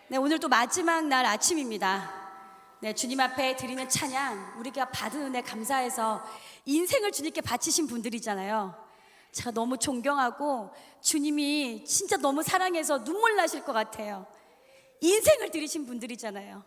네, 오늘 또 마지막 날 아침입니다. 네, 주님 앞에 드리는 찬양, 우리가 받은 은혜 감사해서 인생을 주님께 바치신 분들이잖아요. 제가 너무 존경하고 주님이 진짜 너무 사랑해서 눈물 나실 것 같아요. 인생을 드리신 분들이잖아요.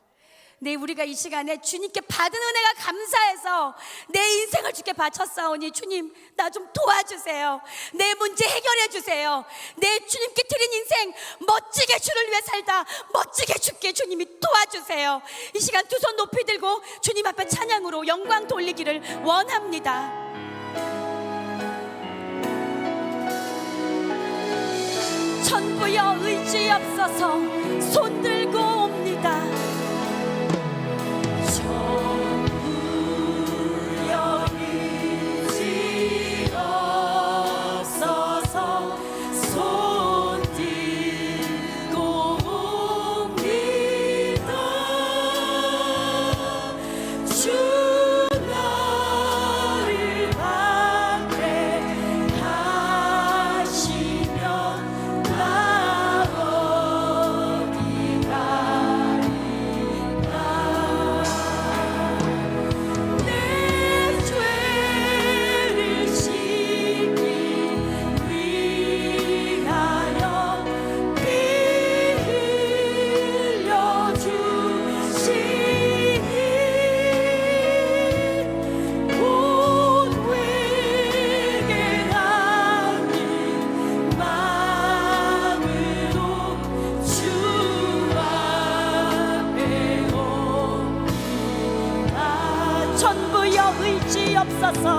네, 우리가 이 시간에 주님께 받은 은혜가 감사해서 내 인생을 주께 바쳤사오니 주님, 나 좀 도와주세요. 내 문제 해결해 주세요. 내 주님께 드린 인생 멋지게 주를 위해 살다 멋지게 주께 주님이 도와주세요. 이 시간 두 손 높이 들고 주님 앞에 찬양으로 영광 돌리기를 원합니다. 천부여 의지 없어서 손 들고 옵니다. 천부여 의지 없어서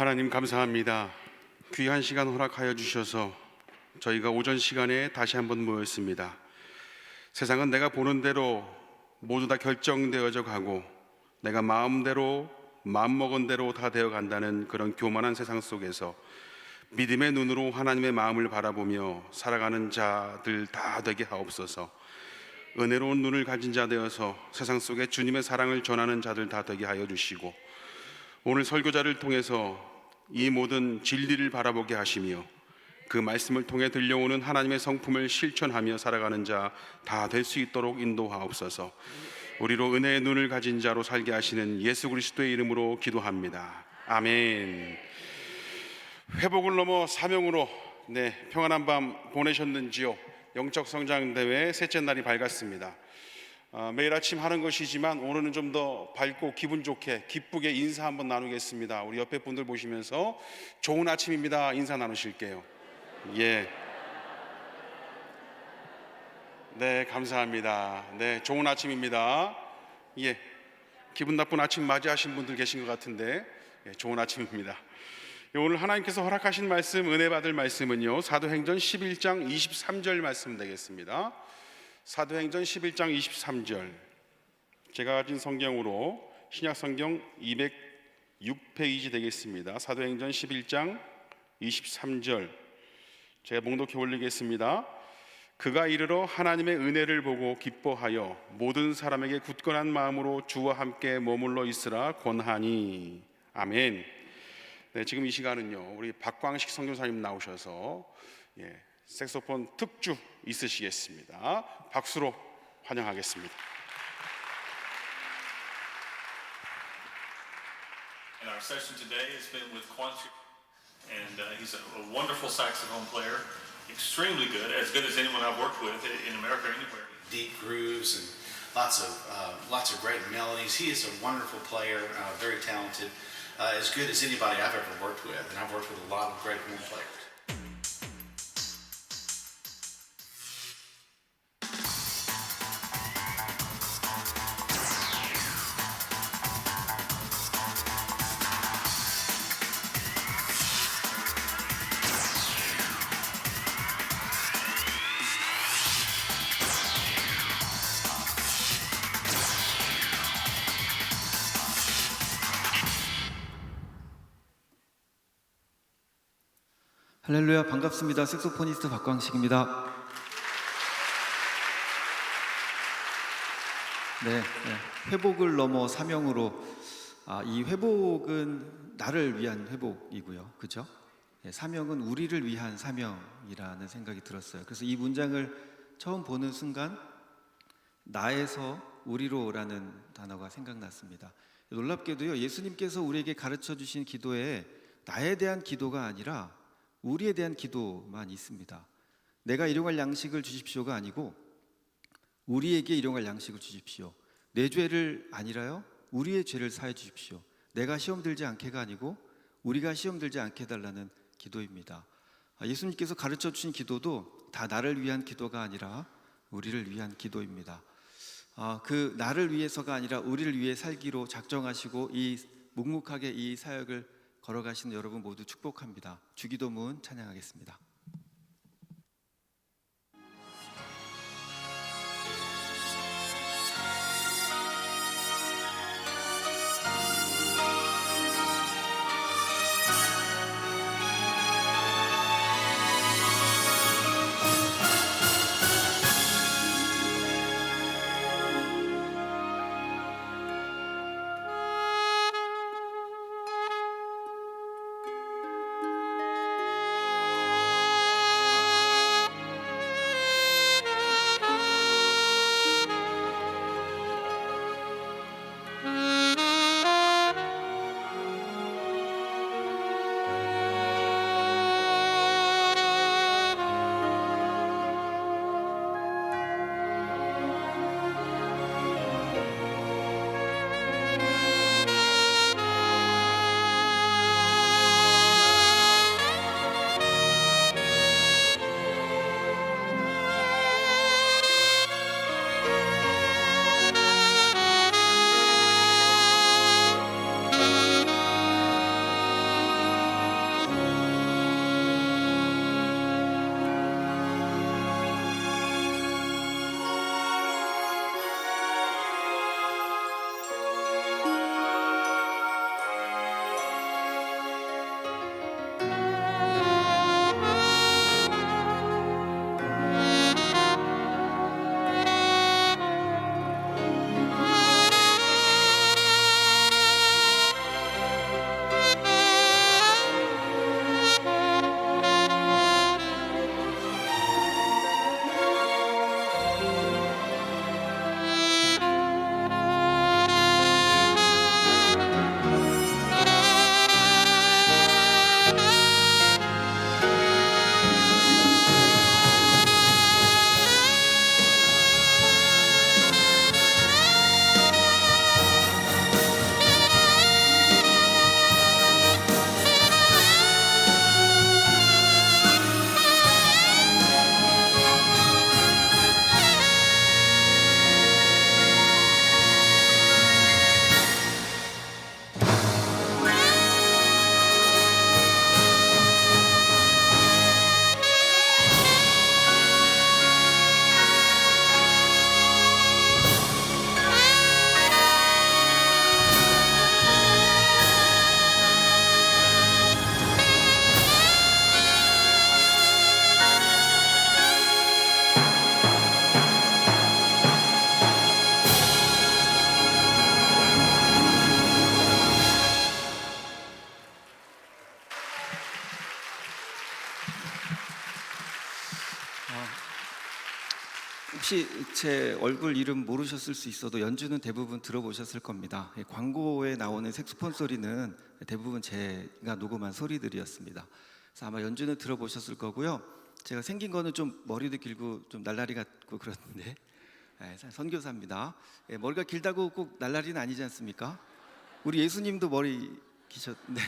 하나님 감사합니다. 귀한 시간 허락하여 주셔서 저희가 오전 시간에 다시 한번 모였습니다. 세상은 내가 보는 대로 모두 다 결정되어져 가고 내가 마음대로 마음먹은 대로 다 되어 간다는 그런 교만한 세상 속에서 믿음의 눈으로 하나님의 마음을 바라보며 살아가는 자들 다 되게 하옵소서. 은혜로운 눈을 가진 자 되어서 세상 속에 주님의 사랑을 전하는 자들 다 되게 하여 주시고, 오늘 설교자를 통해서 이 모든 진리를 바라보게 하시며 그 말씀을 통해 들려오는 하나님의 성품을 실천하며 살아가는 자 다 될 수 있도록 인도하옵소서. 우리로 은혜의 눈을 가진 자로 살게 하시는 예수 그리스도의 이름으로 기도합니다. 아멘. 회복을 넘어 사명으로 평안한 밤 보내셨는지요? 영적 성장 대회 셋째 날이 밝았습니다. 매일 아침 하는 것이지만 오늘은 좀 더 밝고 기분 좋게 기쁘게 인사 한번 나누겠습니다. 우리 옆에 분들 보시면서 좋은 아침입니다 인사 나누실게요. 예. 네, 감사합니다. 네, 좋은 아침입니다. 예. 기분 나쁜 아침 맞이하신 분들 계신 것 같은데, 예, 좋은 아침입니다. 오늘 하나님께서 허락하신 말씀, 은혜 받을 말씀은요, 사도행전 11장 23절 말씀 되겠습니다. 사도행전 11장 23절. 제가 가진 성경으로 신약성경 206페이지 되겠습니다. 사도행전 11장 23절. 제가 봉독해 올리겠습니다. 그가 이르러 하나님의 은혜를 보고 기뻐하여 모든 사람에게 굳건한 마음으로 주와 함께 머물러 있으라 권하니. 아멘. 네, 지금 이 시간은요, 우리 박광식 선교사님 나오셔서 색소폰 특주 있으시겠습니다. 박수로 환영하겠습니다. And our session today has been with Quantrill, and he's a wonderful saxophone player, extremely good as anyone I've worked with in America or anywhere. Deep grooves and lots of great melodies. He is a wonderful player, very talented, as good as anybody I've ever worked with, and I've worked with a lot of great horn players. 할렐루야, 반갑습니다. 색소포니스트 박광식입니다. 회복을 넘어 사명으로, 이 회복은 나를 위한 회복이고요, 그죠? 사명은 우리를 위한 사명이라는 생각이 들었어요. 그래서 이 문장을 처음 보는 순간 나에서 우리로라는 단어가 생각났습니다. 놀랍게도요, 예수님께서 우리에게 가르쳐 주신 기도에 나에 대한 기도가 아니라 우리에 대한 기도만 있습니다. 내가 일용할 양식을 주십시오가 아니고 우리에게 일용할 양식을 주십시오. 내 죄를 아니라요, 우리의 죄를 사해 주십시오. 내가 시험 들지 않게가 아니고 우리가 시험 들지 않게 해달라는 기도입니다. 예수님께서 가르쳐 주신 기도도 다 나를 위한 기도가 아니라 우리를 위한 기도입니다. 그 나를 위해서가 아니라 우리를 위해 살기로 작정하시고 이 묵묵하게 이 사역을 걸어가시는 여러분 모두 축복합니다. 주기도문 찬양하겠습니다. 혹시 제 얼굴 이름 모르셨을 수 있어도 연주는 대부분 들어보셨을 겁니다. 광고에 나오는 색소폰 소리는 대부분 제가 녹음한 소리들이었습니다. 그래서 아마 연주는 들어보셨을 거고요. 제가 생긴 거는 좀 머리도 길고 좀 날라리 같고 그렇는데 선교사입니다. 머리가 길다고 꼭 날라리는 아니지 않습니까? 우리 예수님도 머리 기셨는데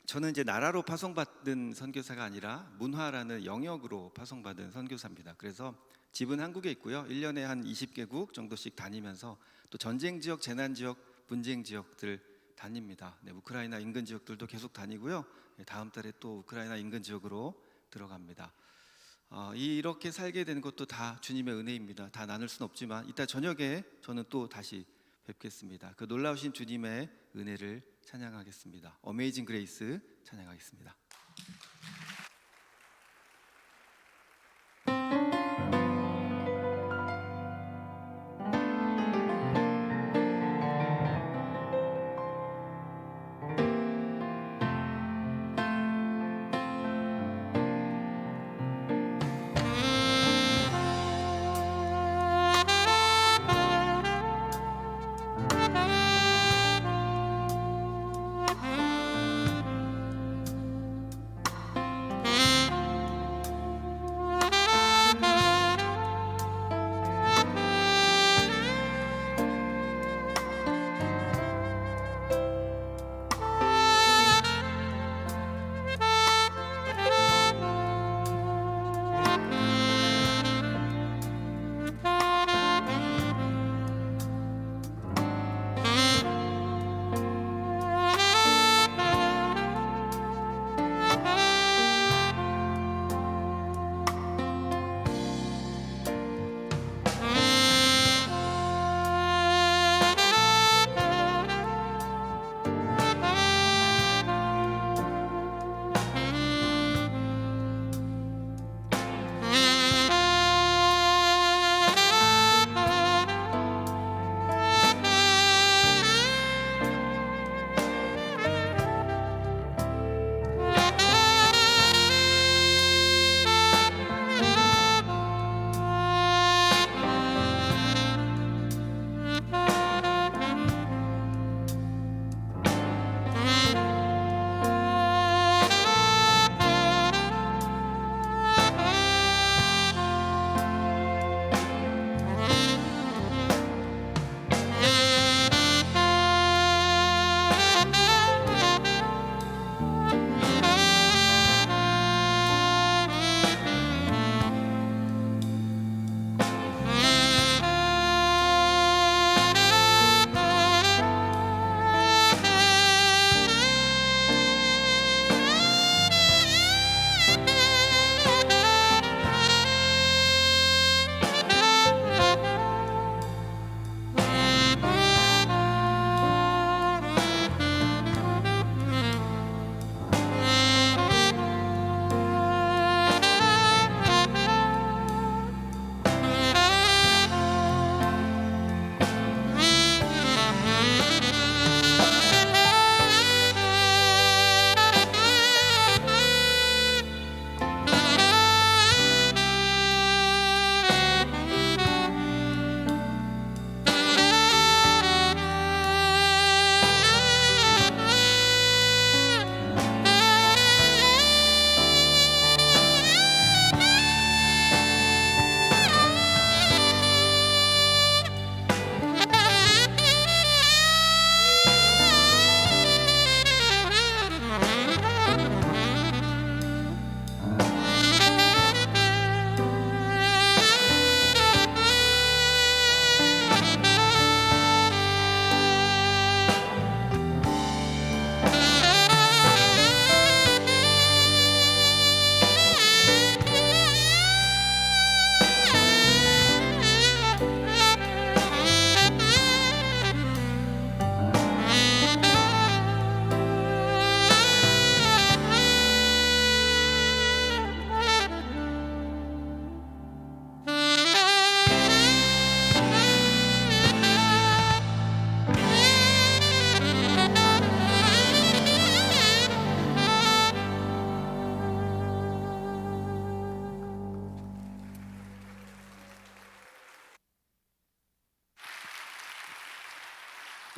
저는 이제 나라로 파송받은 선교사가 아니라 문화라는 영역으로 파송받은 선교사입니다. 그래서 집은 한국에 있고요. 1년에 한 20개국 정도씩 다니면서 또 전쟁 지역, 재난 지역, 분쟁 지역들 다닙니다. 네, 우크라이나 인근 지역들도 계속 다니고요. 다음 달에 또 우크라이나 인근 지역으로 들어갑니다. 이렇게 살게 된 것도 다 주님의 은혜입니다. 다 나눌 수는 없지만 이따 저녁에 저는 또 다시 뵙겠습니다. 그 놀라우신 주님의 은혜를 찬양하겠습니다. 어메이징 그레이스 찬양하겠습니다.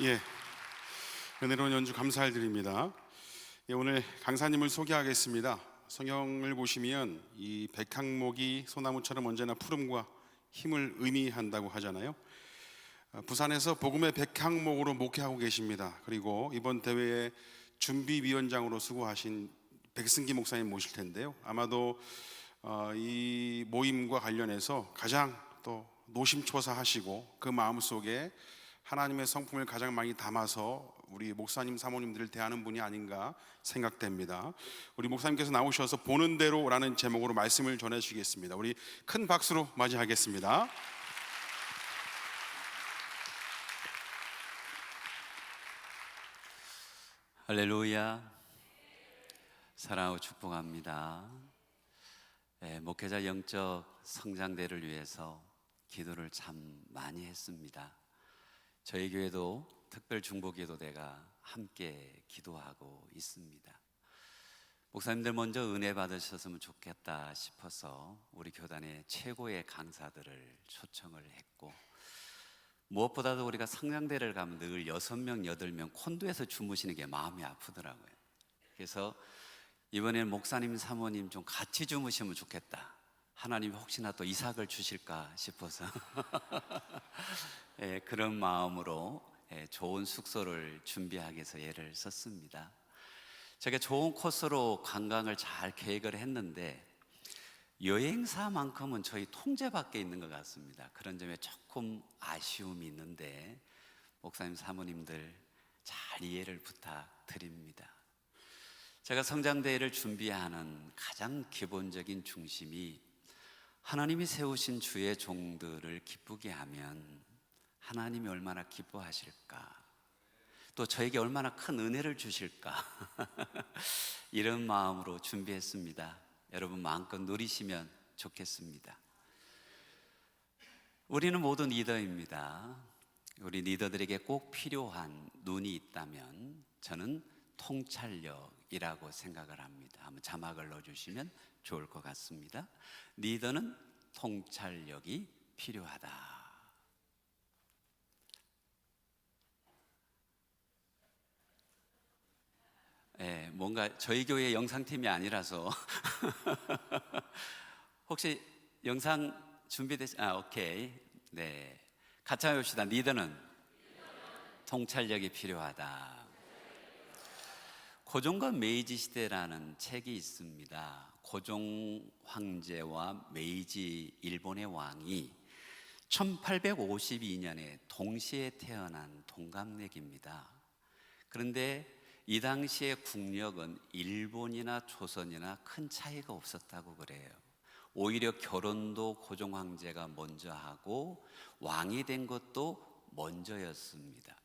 예, 은혜로운 연주 감사드립니다. 예, 오늘 강사님을 소개하겠습니다. 성경을 보시면 이 백항목이 소나무처럼 언제나 푸름과 힘을 의미한다고 하잖아요. 부산에서 복음의 백항목으로 목회하고 계십니다. 그리고 이번 대회에 준비위원장으로 수고하신 백승기 목사님 모실 텐데요. 아마도 이 모임과 관련해서 가장 또 노심초사하시고 그 마음속에 하나님의 성품을 가장 많이 담아서 우리 목사님 사모님들을 대하는 분이 아닌가 생각됩니다. 우리 목사님께서 나오셔서 보는 대로라는 제목으로 말씀을 전해주시겠습니다. 우리 큰 박수로 맞이하겠습니다. 할렐루야. 사랑하고 축복합니다. 목회자 영적 성장대를 위해서 기도를 참 많이 했습니다. 저희 교회도 특별 중보기도대가 함께 기도하고 있습니다. 목사님들 먼저 은혜 받으셨으면 좋겠다 싶어서 우리 교단의 최고의 강사들을 초청을 했고, 무엇보다도 우리가 성장대를 가면 늘 6명, 8명 콘도에서 주무시는 게 마음이 아프더라고요. 그래서 이번에는 목사님, 사모님 좀 같이 주무시면 좋겠다. 하나님이 혹시나 또 이삭을 주실까 싶어서 그런 마음으로 좋은 숙소를 준비하기 위해서 애를 썼습니다. 제가 좋은 코스로 관광을 잘 계획을 했는데 여행사만큼은 저희 통제 밖에 있는 것 같습니다. 그런 점에 조금 아쉬움이 있는데 목사님, 사모님들 잘 이해를 부탁드립니다. 제가 성장대회를 준비하는 가장 기본적인 중심이 하나님이 세우신 주의 종들을 기쁘게 하면 하나님이 얼마나 기뻐하실까, 또 저에게 얼마나 큰 은혜를 주실까 이런 마음으로 준비했습니다. 여러분 마음껏 누리시면 좋겠습니다. 우리는 모두 리더입니다. 우리 리더들에게 꼭 필요한 눈이 있다면 저는 통찰력이라고 생각을 합니다. 한번 자막을 넣어주시면 좋을 것 같습니다. 리더는 통찰력이 필요하다. 뭔가 저희 교회 영상팀이 아니라서 혹시 영상 오케이. 네, 같이 해봅시다. 리더는 통찰력이 필요하다. 고종과 메이지 시대라는 책이 있습니다. 고종 황제와 메이지 일본의 왕이 1852년에 동시에 태어난 동갑내기입니다. 그런데 이 당시의 국력은 일본이나 조선이나 큰 차이가 없었다고 그래요. 오히려 결혼도 고종 황제가 먼저 하고 왕이 된 것도 먼저였습니다.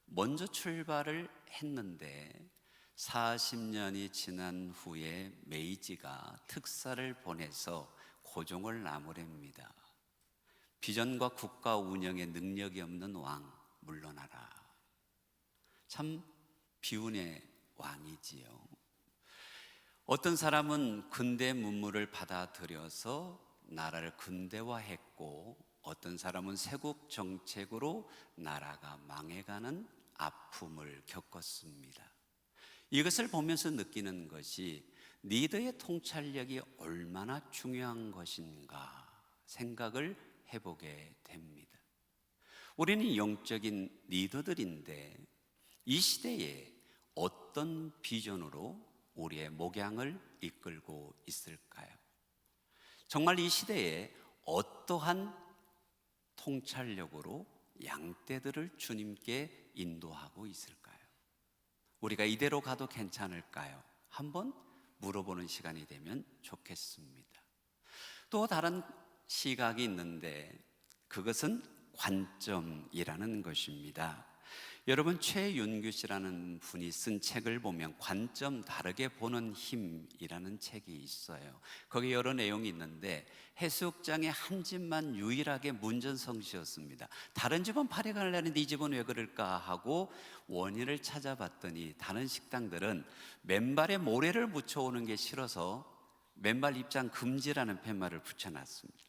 먼저 출발을 했는데 40년이 지난 후에 메이지가 특사를 보내서 고종을 나무랍니다. 비전과 국가 운영에 능력이 없는 왕 물러나라. 참 비운의 왕이지요. 어떤 사람은 근대 문물을 받아들여서 나라를 근대화했고, 어떤 사람은 세국 정책으로 나라가 망해가는 아픔을 겪었습니다. 이것을 보면서 느끼는 것이 리더의 통찰력이 얼마나 중요한 것인가 생각을 해보게 됩니다. 우리는 영적인 리더들인데 이 시대에 어떤 비전으로 우리의 목양을 이끌고 있을까요? 정말 이 시대에 어떠한 통찰력으로 양떼들을 주님께 인도하고 있을까요? 우리가 이대로 가도 괜찮을까요? 한번 물어보는 시간이 되면 좋겠습니다. 또 다른 시각이 있는데 그것은 관점이라는 것입니다. 여러분, 최윤규 씨라는 분이 쓴 책을 보면 관점 다르게 보는 힘이라는 책이 있어요. 거기 여러 내용이 있는데 해수욕장에 한 집만 유일하게 문전성시였습니다. 다른 집은 파리 갈라는데 이 집은 왜 그럴까 하고 원인을 찾아봤더니 다른 식당들은 맨발에 모래를 묻혀오는 게 싫어서 맨발 입장 금지라는 팻말을 붙여놨습니다.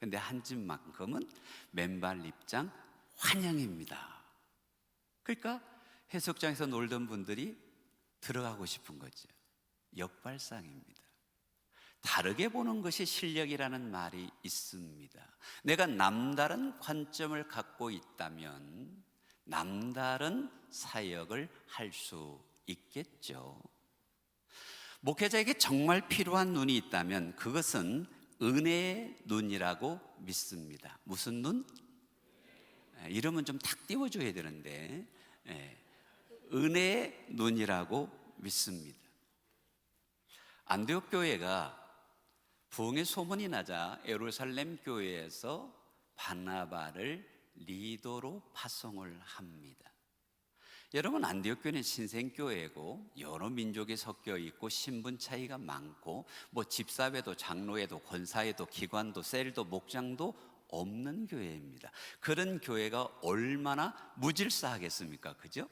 근데 한 집만큼은 맨발 입장 환영입니다. 그러니까 해수욕장에서 놀던 분들이 들어가고 싶은 거죠. 역발상입니다. 다르게 보는 것이 실력이라는 말이 있습니다. 내가 남다른 관점을 갖고 있다면 남다른 사역을 할 수 있겠죠. 목회자에게 정말 필요한 눈이 있다면 그것은 은혜의 눈이라고 믿습니다. 무슨 눈? 이름은 좀 탁 띄워줘야 되는데 은혜의 눈이라고 믿습니다. 안디옥 교회가 부흥의 소문이 나자 예루살렘 교회에서 바나바를 리더로 파송을 합니다. 여러분, 안디옥 교회는 신생교회고 여러 민족이 섞여 있고 신분 차이가 많고 집사회도 장로회도 권사회도 기관도 셀도 목장도 없는 교회입니다. 그런 교회가 얼마나 무질서하겠습니까? 그죠?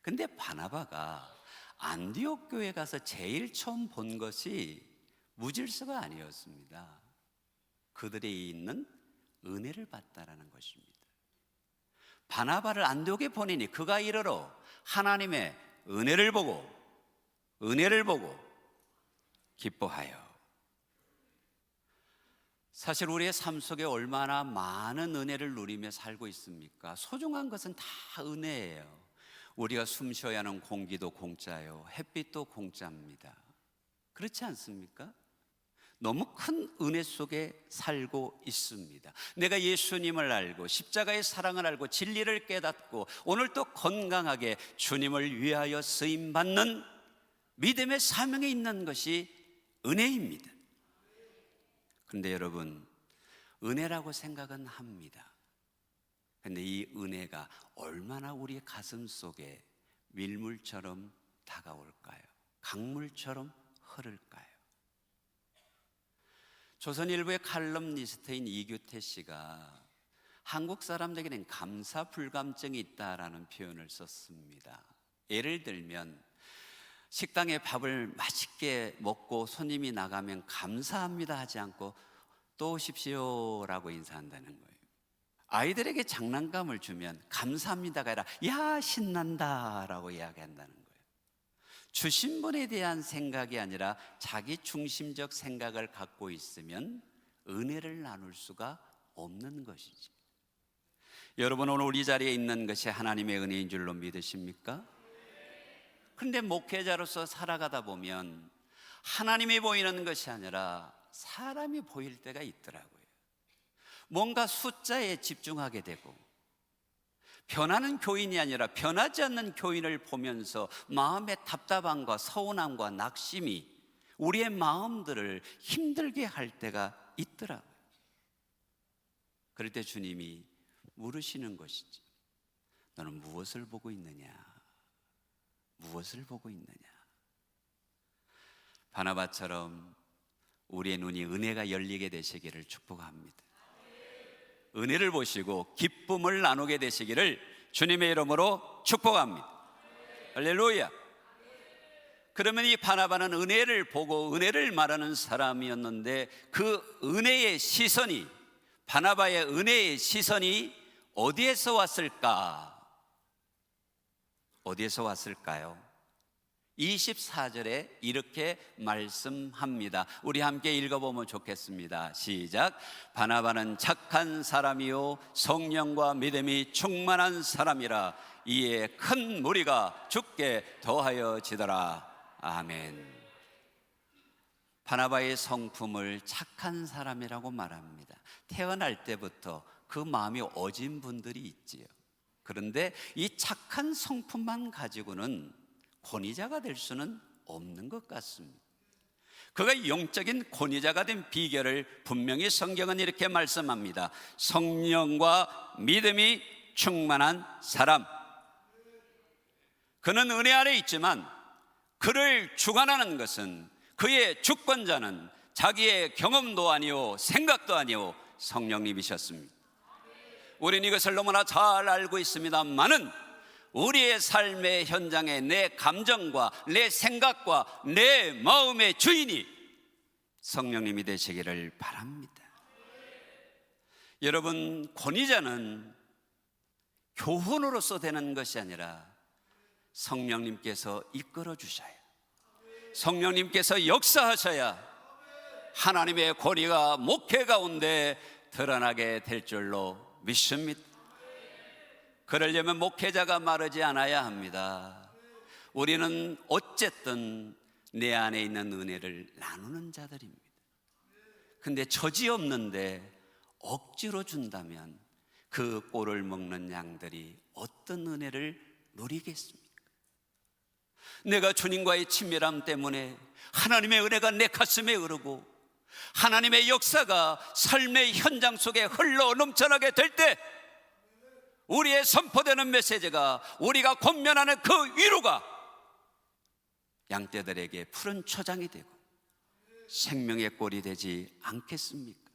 근데 바나바가 안디옥 교회 가서 제일 처음 본 것이 무질서가 아니었습니다. 그들이 있는 은혜를 봤다라는 것입니다. 바나바를 안디옥에 보내니 그가 이르러 하나님의 은혜를 보고 기뻐하여. 사실 우리의 삶 속에 얼마나 많은 은혜를 누리며 살고 있습니까? 소중한 것은 다 은혜예요. 우리가 숨 쉬어야 하는 공기도 공짜요, 햇빛도 공짜입니다. 그렇지 않습니까? 너무 큰 은혜 속에 살고 있습니다. 내가 예수님을 알고 십자가의 사랑을 알고 진리를 깨닫고 오늘 또 건강하게 주님을 위하여 쓰임받는 믿음의 사명에 있는 것이 은혜입니다. 그런데 여러분, 은혜라고 생각은 합니다. 그런데 이 은혜가 얼마나 우리의 가슴 속에 밀물처럼 다가올까요? 강물처럼 흐를까요? 조선일보의 칼럼니스트인 이규태 씨가 한국 사람들에게는 감사 불감증이 있다라는 표현을 썼습니다. 예를 들면 식당에 밥을 맛있게 먹고 손님이 나가면 감사합니다 하지 않고 또 오십시오라고 인사한다는 거예요. 아이들에게 장난감을 주면 감사합니다가 아니라 야 신난다라고 이야기한다는 거예요. 주신 분에 대한 생각이 아니라 자기 중심적 생각을 갖고 있으면 은혜를 나눌 수가 없는 것이지. 여러분, 오늘 우리 자리에 있는 것이 하나님의 은혜인 줄로 믿으십니까? 그런데 목회자로서 살아가다 보면 하나님이 보이는 것이 아니라 사람이 보일 때가 있더라고요. 뭔가 숫자에 집중하게 되고 변하는 교인이 아니라 변하지 않는 교인을 보면서 마음의 답답함과 서운함과 낙심이 우리의 마음들을 힘들게 할 때가 있더라고요. 그럴 때 주님이 물으시는 것이지, 너는 무엇을 보고 있느냐? 무엇을 보고 있느냐? 바나바처럼 우리의 눈이 은혜가 열리게 되시기를 축복합니다. 은혜를 보시고 기쁨을 나누게 되시기를 주님의 이름으로 축복합니다. 할렐루야. 그러면 이 바나바는 은혜를 보고 은혜를 말하는 사람이었는데 그 은혜의 시선이, 바나바의 은혜의 시선이 어디에서 왔을까? 어디에서 왔을까요? 24절에 이렇게 말씀합니다. 우리 함께 읽어보면 좋겠습니다. 시작. 바나바는 착한 사람이요 성령과 믿음이 충만한 사람이라 이에 큰 무리가 주께 더하여 지더라. 아멘. 바나바의 성품을 착한 사람이라고 말합니다. 태어날 때부터 그 마음이 어진 분들이 있지요. 그런데 이 착한 성품만 가지고는 권위자가 될 수는 없는 것 같습니다. 그가 영적인 권위자가 된 비결을 분명히 성경은 이렇게 말씀합니다. 성령과 믿음이 충만한 사람. 그는 은혜 아래 있지만 그를 주관하는 것은, 그의 주권자는 자기의 경험도 아니요 생각도 아니요 성령님이셨습니다. 우리는 이것을 너무나 잘 알고 있습니다만은 우리의 삶의 현장에 내 감정과 내 생각과 내 마음의 주인이 성령님이 되시기를 바랍니다. 여러분, 권위자는 교훈으로서 되는 것이 아니라 성령님께서 이끌어 주셔야, 성령님께서 역사하셔야 하나님의 권위가 목회 가운데 드러나게 될 줄로 믿습니다. 그러려면 목회자가 마르지 않아야 합니다. 우리는 어쨌든 내 안에 있는 은혜를 나누는 자들입니다. 근데 처지 없는데 억지로 준다면 그 꼴을 먹는 양들이 어떤 은혜를 누리겠습니까? 내가 주님과의 친밀함 때문에 하나님의 은혜가 내 가슴에 흐르고 하나님의 역사가 삶의 현장 속에 흘러 넘쳐나게 될 때 우리의 선포되는 메시지가, 우리가 권면하는 그 위로가 양떼들에게 푸른 초장이 되고 생명의 꼴이 되지 않겠습니까?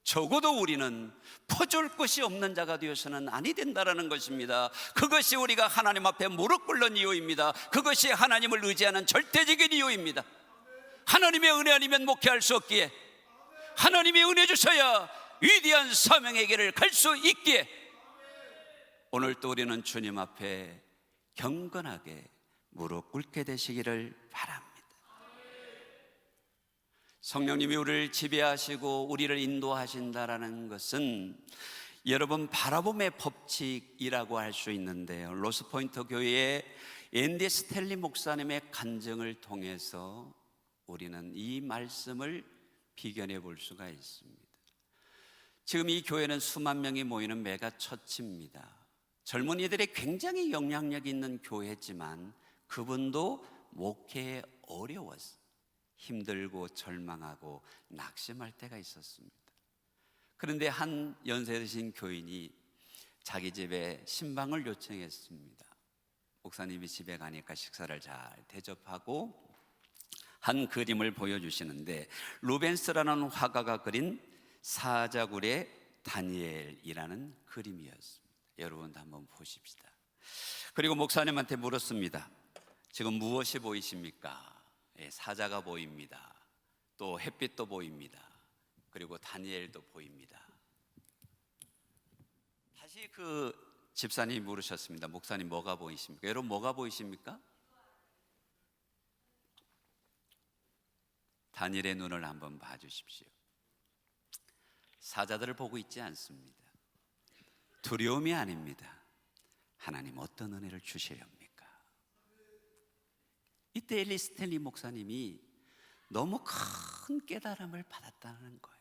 적어도 우리는 퍼줄 것이 없는 자가 되어서는 아니 된다라는 것입니다. 그것이 우리가 하나님 앞에 무릎 꿇는 이유입니다. 그것이 하나님을 의지하는 절대적인 이유입니다. 하나님의 은혜 아니면 목회할 수 없기에, 하나님이 은혜 주셔야 위대한 사명의 길을 갈 수 있기에, 오늘 또 우리는 주님 앞에 경건하게 무릎 꿇게 되시기를 바랍니다. 성령님이 우리를 지배하시고 우리를 인도하신다라는 것은 여러분 바라봄의 법칙이라고 할 수 있는데요, 로스포인트 교회의 앤디 스텔리 목사님의 간증을 통해서 우리는 이 말씀을 비견해 볼 수가 있습니다. 지금 이 교회는 수만 명이 모이는 메가처치입니다. 젊은이들이 굉장히 영향력 있는 교회지만 그분도 목회에 어려워서 힘들고 절망하고 낙심할 때가 있었습니다. 그런데 한 연세 드신 교인이 자기 집에 신방을 요청했습니다. 목사님이 집에 가니까 식사를 잘 대접하고 한 그림을 보여주시는데, 루벤스라는 화가가 그린 사자굴의 다니엘이라는 그림이었습니다. 여러분도 한번 보십시다. 그리고 목사님한테 물었습니다. 지금 무엇이 보이십니까? 사자가 보입니다. 또 햇빛도 보입니다. 그리고 다니엘도 보입니다. 다시 그 집사님이 물으셨습니다. 목사님 뭐가 보이십니까? 여러분 뭐가 보이십니까? 다니엘의 눈을 한번 봐주십시오. 사자들을 보고 있지 않습니다. 두려움이 아닙니다. 하나님 어떤 은혜를 주시렵니까? 이때 엘리 스탠리 목사님이 너무 큰 깨달음을 받았다는 거예요.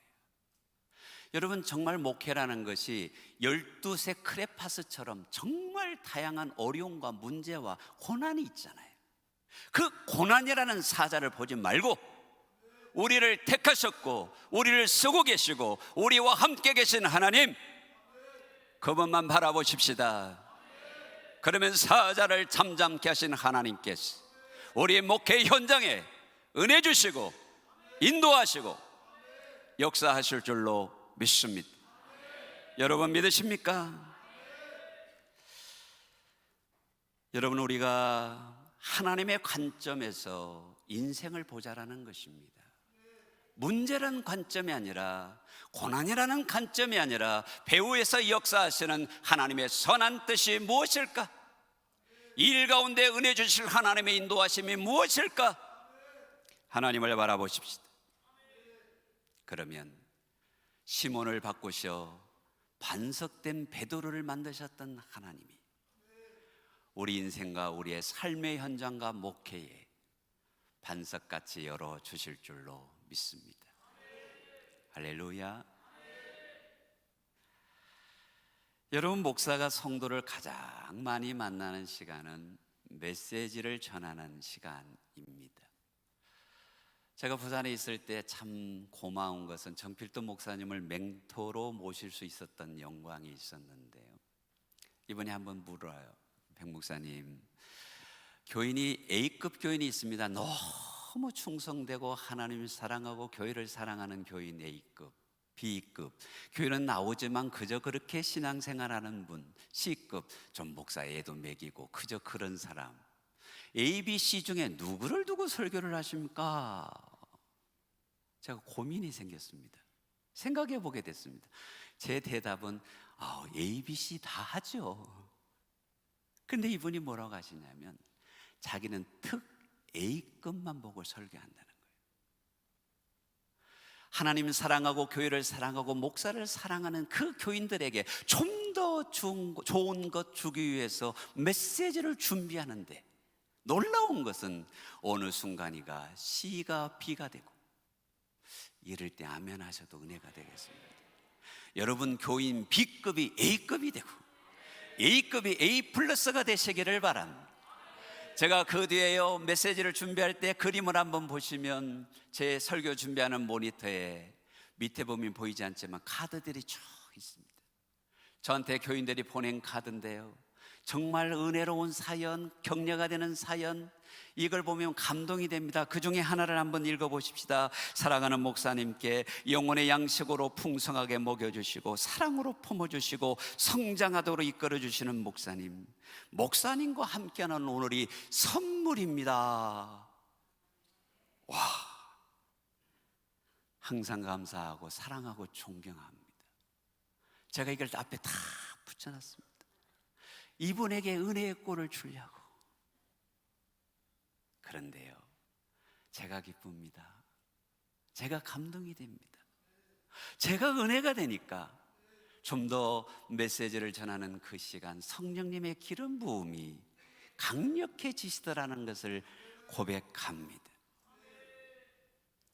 여러분, 정말 목회라는 것이 12세 크레파스처럼 정말 다양한 어려움과 문제와 고난이 있잖아요. 그 고난이라는 사자를 보지 말고 우리를 택하셨고 우리를 쓰고 계시고 우리와 함께 계신 하나님, 그분만 바라보십시다. 그러면 사자를 잠잠케 하신 하나님께서 우리 목회 현장에 은혜 주시고 인도하시고 역사하실 줄로 믿습니다. 여러분 믿으십니까? 여러분, 우리가 하나님의 관점에서 인생을 보자라는 것입니다. 문제라는 관점이 아니라, 고난이라는 관점이 아니라 배후에서 역사하시는 하나님의 선한 뜻이 무엇일까? 일 가운데 은혜 주실 하나님의 인도하심이 무엇일까? 하나님을 바라보십시다. 그러면 시몬을 바꾸셔 반석된 베드로를 만드셨던 하나님이 우리 인생과 우리의 삶의 현장과 목회에 반석같이 열어주실 줄로 믿습니다. 할렐루야. 여러분, 목사가 성도를 가장 많이 만나는 시간은 메시지를 전하는 시간입니다. 제가 부산에 있을 때 참 고마운 것은 정필도 목사님을 멘토로 모실 수 있었던 영광이 있었는데요, 이번에 한번 물어요. 백 목사님, 교인이 A급 교인이 있습니다. 너무 충성되고 하나님을 사랑하고 교회를 사랑하는 교인 A급, B급, 교회는 나오지만 그저 그렇게 신앙생활하는 분, C급, 좀 목사 애도 먹이고 그저 그런 사람, A, B, C 중에 누구를 두고 설교를 하십니까? 제가 고민이 생겼습니다. 생각해 보게 됐습니다. 제 대답은 A, B, C 다 하죠. 근데 이분이 뭐라고 하시냐면 자기는 특 A급만 보고 설교한다는 거예요. 하나님 사랑하고 교회를 사랑하고 목사를 사랑하는 그 교인들에게 좀 더 좋은 것 주기 위해서 메시지를 준비하는데, 놀라운 것은 어느 순간이가 C가 B가 되고, 이럴 때 아멘 하셔도 은혜가 되겠습니다. 여러분 교인 B급이 A급이 되고 A급이 A 플러스가 되시기를 바랍니다. 제가 그 뒤에요 메시지를 준비할 때 그림을 한번 보시면 제 설교 준비하는 모니터에 밑에 보면 보이지 않지만 카드들이 쭉 있습니다. 저한테 교인들이 보낸 카드인데요, 정말 은혜로운 사연, 격려가 되는 사연, 이걸 보면 감동이 됩니다. 그 중에 하나를 한번 읽어보십시다. 사랑하는 목사님께 영혼의 양식으로 풍성하게 먹여주시고 사랑으로 품어주시고 성장하도록 이끌어주시는 목사님, 목사님과 함께하는 오늘이 선물입니다. 와, 항상 감사하고 사랑하고 존경합니다. 제가 이걸 앞에 다 붙여놨습니다. 이분에게 은혜의 꼴을 주려고. 그런데요, 제가 기쁩니다. 제가 감동이 됩니다. 제가 은혜가 되니까 좀 더 메시지를 전하는 그 시간, 성령님의 기름 부음이 강력해지시더라는 것을 고백합니다.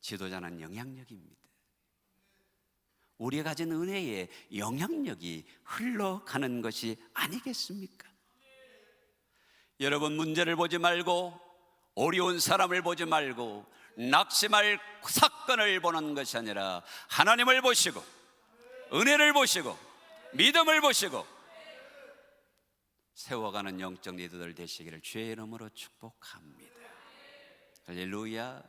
지도자는 영향력입니다. 우리가 가진 은혜의 영향력이 흘러가는 것이 아니겠습니까? 여러분, 문제를 보지 말고, 어려운 사람을 보지 말고, 낙심할 사건을 보는 것이 아니라 하나님을 보시고, 은혜를 보시고, 믿음을 보시고 세워가는 영적 리더들 되시기를 주의 이름으로 축복합니다. 할렐루야.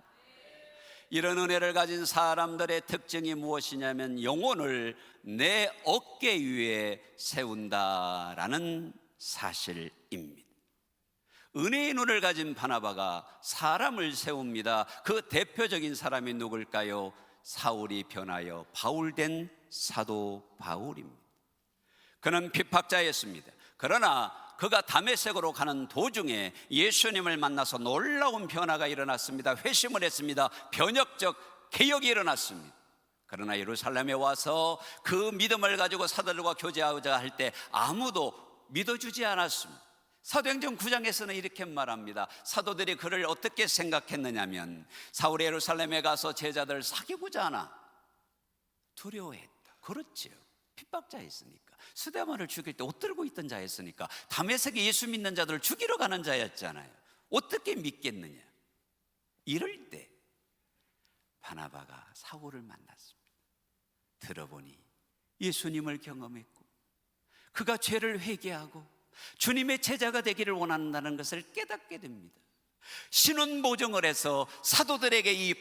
이런 은혜를 가진 사람들의 특징이 무엇이냐면 영혼을 내 어깨 위에 세운다라는 사실입니다. 은혜의 눈을 가진 바나바가 사람을 세웁니다. 그 대표적인 사람이 누굴까요? 사울이 변하여 바울된 사도 바울입니다. 그는 핍박자였습니다. 그러나 그가 다메섹으로 가는 도중에 예수님을 만나서 놀라운 변화가 일어났습니다. 회심을 했습니다. 변혁적 개혁이 일어났습니다. 그러나 예루살렘에 와서 그 믿음을 가지고 사도들과 교제하고자 할 때 아무도 믿어주지 않았습니다. 사도행전 9장에서는 이렇게 말합니다. 사도들이 그를 어떻게 생각했느냐면 사울이 예루살렘에 가서 제자들을 사귀고자 하나 두려워했다. 그렇지요. 핍박자였으니까. 스데반을 죽일 때 옷 들고 있던 자였으니까. 다메섹에 예수 믿는 자들을 죽이러 가는 자였잖아요. 어떻게 믿겠느냐. 이럴 때 바나바가 사울을 만났습니다. 들어보니 예수님을 경험했고 그가 죄를 회개하고 주님의 제자가 되기를 원한다는 것을 깨닫게 됩니다. 신원 보증을 해서 사도들에게 이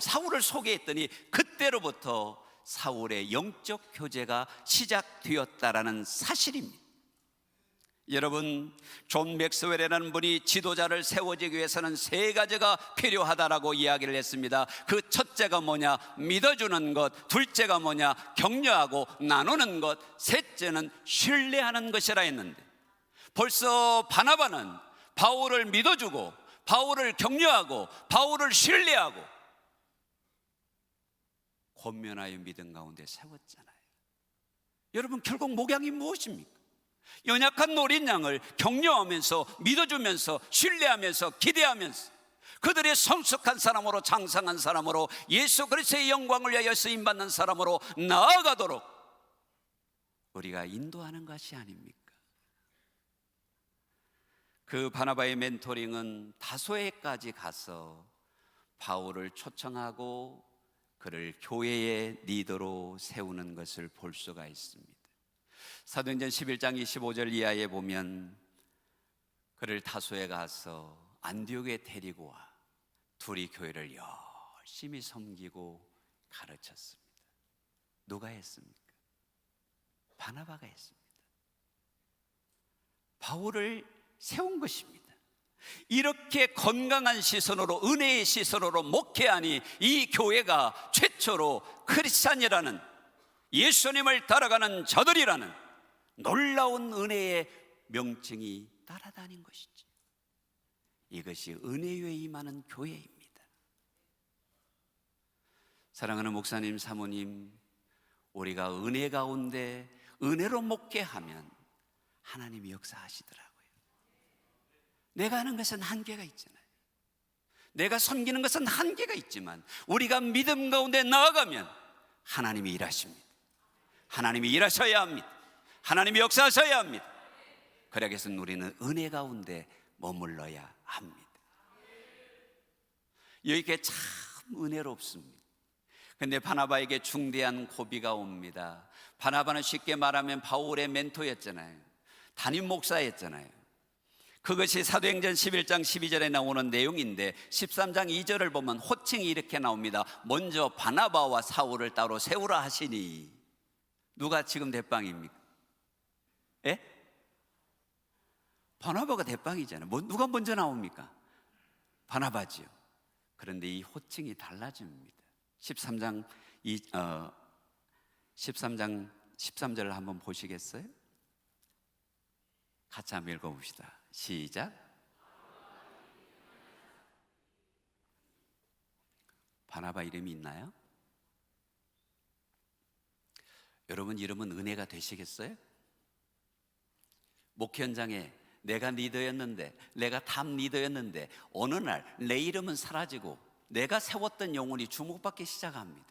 사울을 소개했더니 그때로부터 사울의 영적 교제가 시작되었다라는 사실입니다. 여러분, 존 맥스웰이라는 분이 지도자를 세워지기 위해서는 세 가지가 필요하다라고 이야기를 했습니다. 그 첫째가 뭐냐? 믿어주는 것. 둘째가 뭐냐? 격려하고 나누는 것. 셋째는 신뢰하는 것이라 했는데, 벌써 바나바는 바울을 믿어주고 바울을 격려하고 바울을 신뢰하고 권면하여 믿음 가운데 세웠잖아요. 여러분, 결국 목양이 무엇입니까? 연약한 노린 양을 격려하면서 믿어주면서 신뢰하면서 기대하면서 그들의 성숙한 사람으로 장성한 사람으로 예수 그리스도의 영광을 위하여 쓰임받는 사람으로 나아가도록 우리가 인도하는 것이 아닙니까? 그 바나바의 멘토링은 다소에까지 가서 바울을 초청하고 그를 교회의 리더로 세우는 것을 볼 수가 있습니다. 사도행전 11장 25절 이하에 보면 그를 다소에 가서 안디옥에 데리고 와 둘이 교회를 열심히 섬기고 가르쳤습니다. 누가 했습니까? 바나바가 했습니다. 바울을 세운 것입니다. 이렇게 건강한 시선으로, 은혜의 시선으로 목회하니 이 교회가 최초로 크리스찬이라는 예수님을 따라가는 저들이라는 놀라운 은혜의 명칭이 따라다닌 것이지. 이것이 은혜에 임하는 교회입니다. 사랑하는 목사님, 사모님, 우리가 은혜 가운데 은혜로 목회하면 하나님이 역사하시더라고요. 내가 하는 것은 한계가 있잖아요. 내가 섬기는 것은 한계가 있지만 우리가 믿음 가운데 나아가면 하나님이 일하십니다. 하나님이 일하셔야 합니다. 하나님이 역사하셔야 합니다. 그러기 위해서는 우리는 은혜 가운데 머물러야 합니다. 여기에 참 은혜롭습니다. 근데 바나바에게 중대한 고비가 옵니다. 바나바는 쉽게 말하면 바울의 멘토였잖아요. 담임 목사였잖아요. 그것이 사도행전 11장 12절에 나오는 내용인데 13장 2절을 보면 호칭이 이렇게 나옵니다. 먼저 바나바와 사울을 따로 세우라 하시니. 누가 지금 대빵입니까? 예? 바나바가 대빵이잖아요. 누가 먼저 나옵니까? 바나바지요. 그런데 이 호칭이 달라집니다. 13장 13절을 한번 보시겠어요? 같이 한번 읽어봅시다. 시작. 바나바 이름이 있나요? 여러분 이름은 은혜가 되시겠어요? 목회 현장에 내가 리더였는데, 내가 탑 리더였는데 어느 날 내 이름은 사라지고 내가 세웠던 영혼이 주목받기 시작합니다.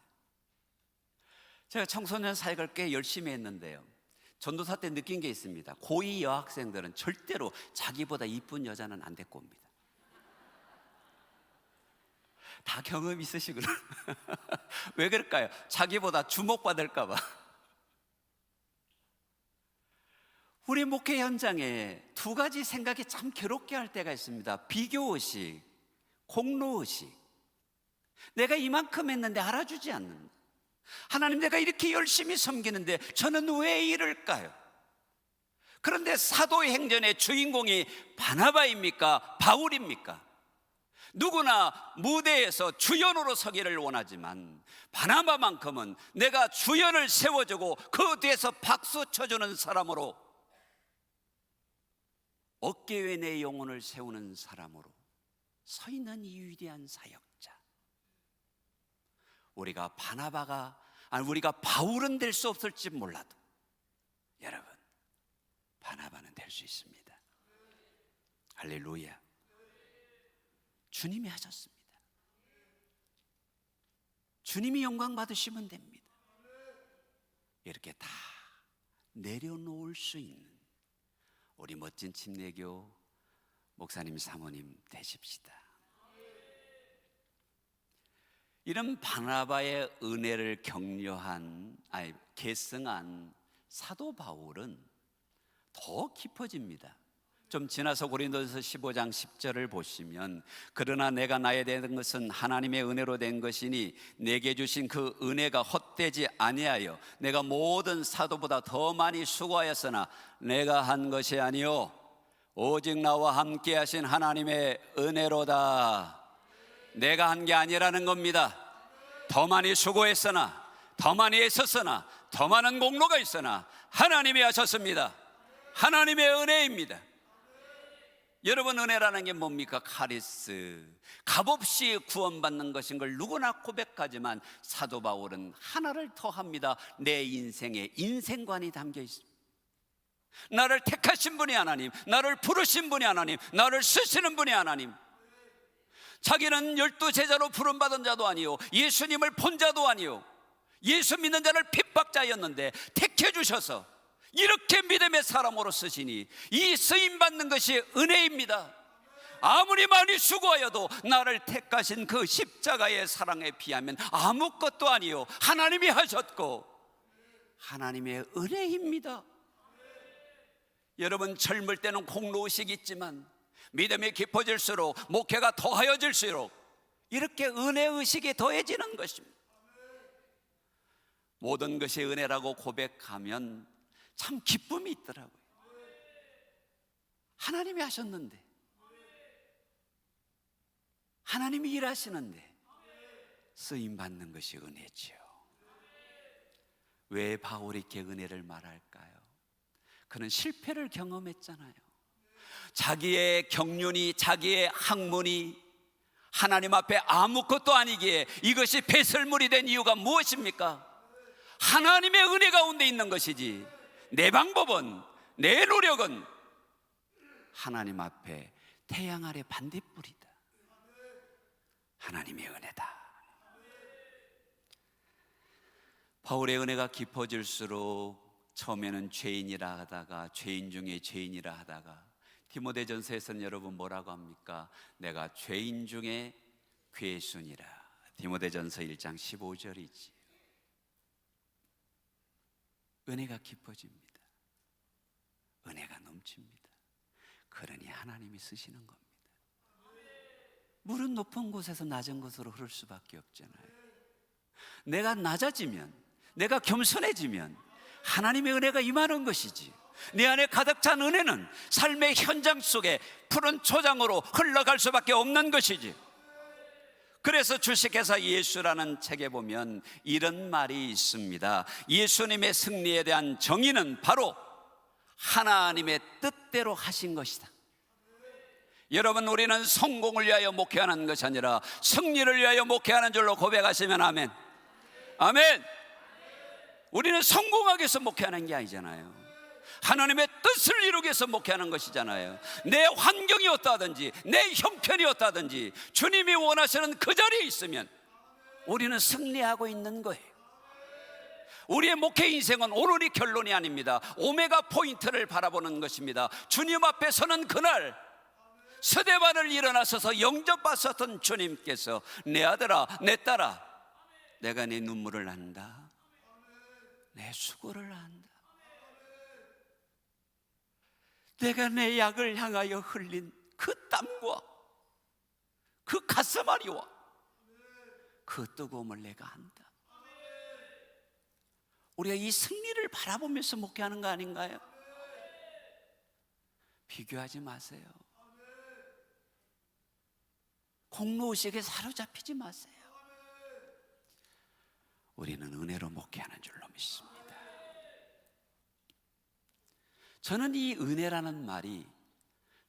제가 청소년 사역을 꽤 열심히 했는데요, 전도사 때 느낀 게 있습니다. 고2 여학생들은 절대로 자기보다 이쁜 여자는 안 데리고 옵니다. 다 경험 있으시구나. 왜 그럴까요? 자기보다 주목받을까 봐. 우리 목회 현장에 두 가지 생각이 참 괴롭게 할 때가 있습니다. 비교의식, 공로의식. 내가 이만큼 했는데 알아주지 않는다. 하나님, 내가 이렇게 열심히 섬기는데 저는 왜 이럴까요? 그런데 사도행전의 주인공이 바나바입니까? 바울입니까? 누구나 무대에서 주연으로 서기를 원하지만 바나바만큼은 내가 주연을 세워주고 그 뒤에서 박수 쳐주는 사람으로, 어깨 위에 내 영혼을 세우는 사람으로 서 있는 이 위대한 사역자. 우리가 바울은 될 수 없을지 몰라도 여러분, 바나바는 될 수 있습니다. 할렐루야. 주님이 하셨습니다. 주님이 영광 받으시면 됩니다. 이렇게 다 내려놓을 수 있는 우리 멋진 침례교 목사님, 사모님 되십시다. 이런 바나바의 은혜를 계승한 사도 바울은 더 깊어집니다. 좀 지나서 고린도서 15장 10절을 보시면, 그러나 내가 나에 대한 것은 하나님의 은혜로 된 것이니 내게 주신 그 은혜가 헛되지 아니하여 내가 모든 사도보다 더 많이 수고하였으나 내가 한 것이 아니요 오직 나와 함께 하신 하나님의 은혜로다. 내가 한 게 아니라는 겁니다. 더 많이 수고했으나, 더 많이 애썼으나, 더 많은 공로가 있으나 하나님이 하셨습니다. 하나님의 은혜입니다. 여러분, 은혜라는 게 뭡니까? 카리스, 값없이 구원받는 것인 걸 누구나 고백하지만 사도 바울은 하나를 더 합니다. 내 인생에 인생관이 담겨 있습니다. 나를 택하신 분이 하나님, 나를 부르신 분이 하나님, 나를 쓰시는 분이 하나님. 자기는 12제자로 부름받은 자도 아니요 예수님을 본 자도 아니요 예수 믿는 자를 핍박자였는데 택해 주셔서 이렇게 믿음의 사람으로 쓰시니 이 쓰임받는 것이 은혜입니다. 아무리 많이 수고하여도 나를 택하신 그 십자가의 사랑에 비하면 아무것도 아니요 하나님이 하셨고 하나님의 은혜입니다. 여러분, 젊을 때는 공로의식이 있지만 믿음이 깊어질수록, 목회가 더하여질수록 이렇게 은혜의식이 더해지는 것입니다. 모든 것이 은혜라고 고백하면 참 기쁨이 있더라고요. 하나님이 하셨는데, 하나님이 일하시는데 쓰임받는 것이 은혜지요. 왜 바울이 이렇게 은혜를 말할까요? 그는 실패를 경험했잖아요. 자기의 경륜이, 자기의 학문이 하나님 앞에 아무것도 아니기에 이것이 배설물이 된 이유가 무엇입니까? 하나님의 은혜 가운데 있는 것이지, 내 방법은, 내 노력은 하나님 앞에 태양 아래 반딧불이다. 하나님의 은혜다. 바울의 은혜가 깊어질수록 처음에는 죄인이라 하다가 죄인 중에 죄인이라 하다가 디모데전서에서는 여러분 뭐라고 합니까? 내가 죄인 중에 괴순이라. 디모데전서 1장 15절이지. 은혜가 깊어집니다. 은혜가 넘칩니다. 그러니 하나님이 쓰시는 겁니다. 물은 높은 곳에서 낮은 곳으로 흐를 수밖에 없잖아요. 내가 낮아지면, 내가 겸손해지면 하나님의 은혜가 임하는 것이지. 내 안에 가득 찬 은혜는 삶의 현장 속에 푸른 초장으로 흘러갈 수밖에 없는 것이지. 그래서 주식회사 예수라는 책에 보면 이런 말이 있습니다. 예수님의 승리에 대한 정의는 바로 하나님의 뜻대로 하신 것이다. 여러분, 우리는 성공을 위하여 목회하는 것이 아니라 승리를 위하여 목회하는 줄로 고백하시면 아멘. 아멘. 우리는 성공하기 위해서 목회하는 게 아니잖아요. 하나님의 뜻을 이루기 위해서 목회하는 것이잖아요. 내 환경이 어떠하든지, 내 형편이 어떠하든지 주님이 원하시는 그 자리에 있으면 우리는 승리하고 있는 거예요. 우리의 목회 인생은 오늘이 결론이 아닙니다. 오메가 포인트를 바라보는 것입니다. 주님 앞에 서는 그날 서대반을 일어나셔서 영접하셨던 주님께서 내 아들아, 내 딸아, 내가 네 눈물을 안다, 내 수고를 안다, 내가 내 약을 향하여 흘린 그 땀과 그 가슴앓이와 그 뜨거움을 내가 안다. 우리가 이 승리를 바라보면서 목회하는 거 아닌가요? 비교하지 마세요. 공로의식에 사로잡히지 마세요. 우리는 은혜로 목회하는 줄로 믿습니다. 저는 이 은혜라는 말이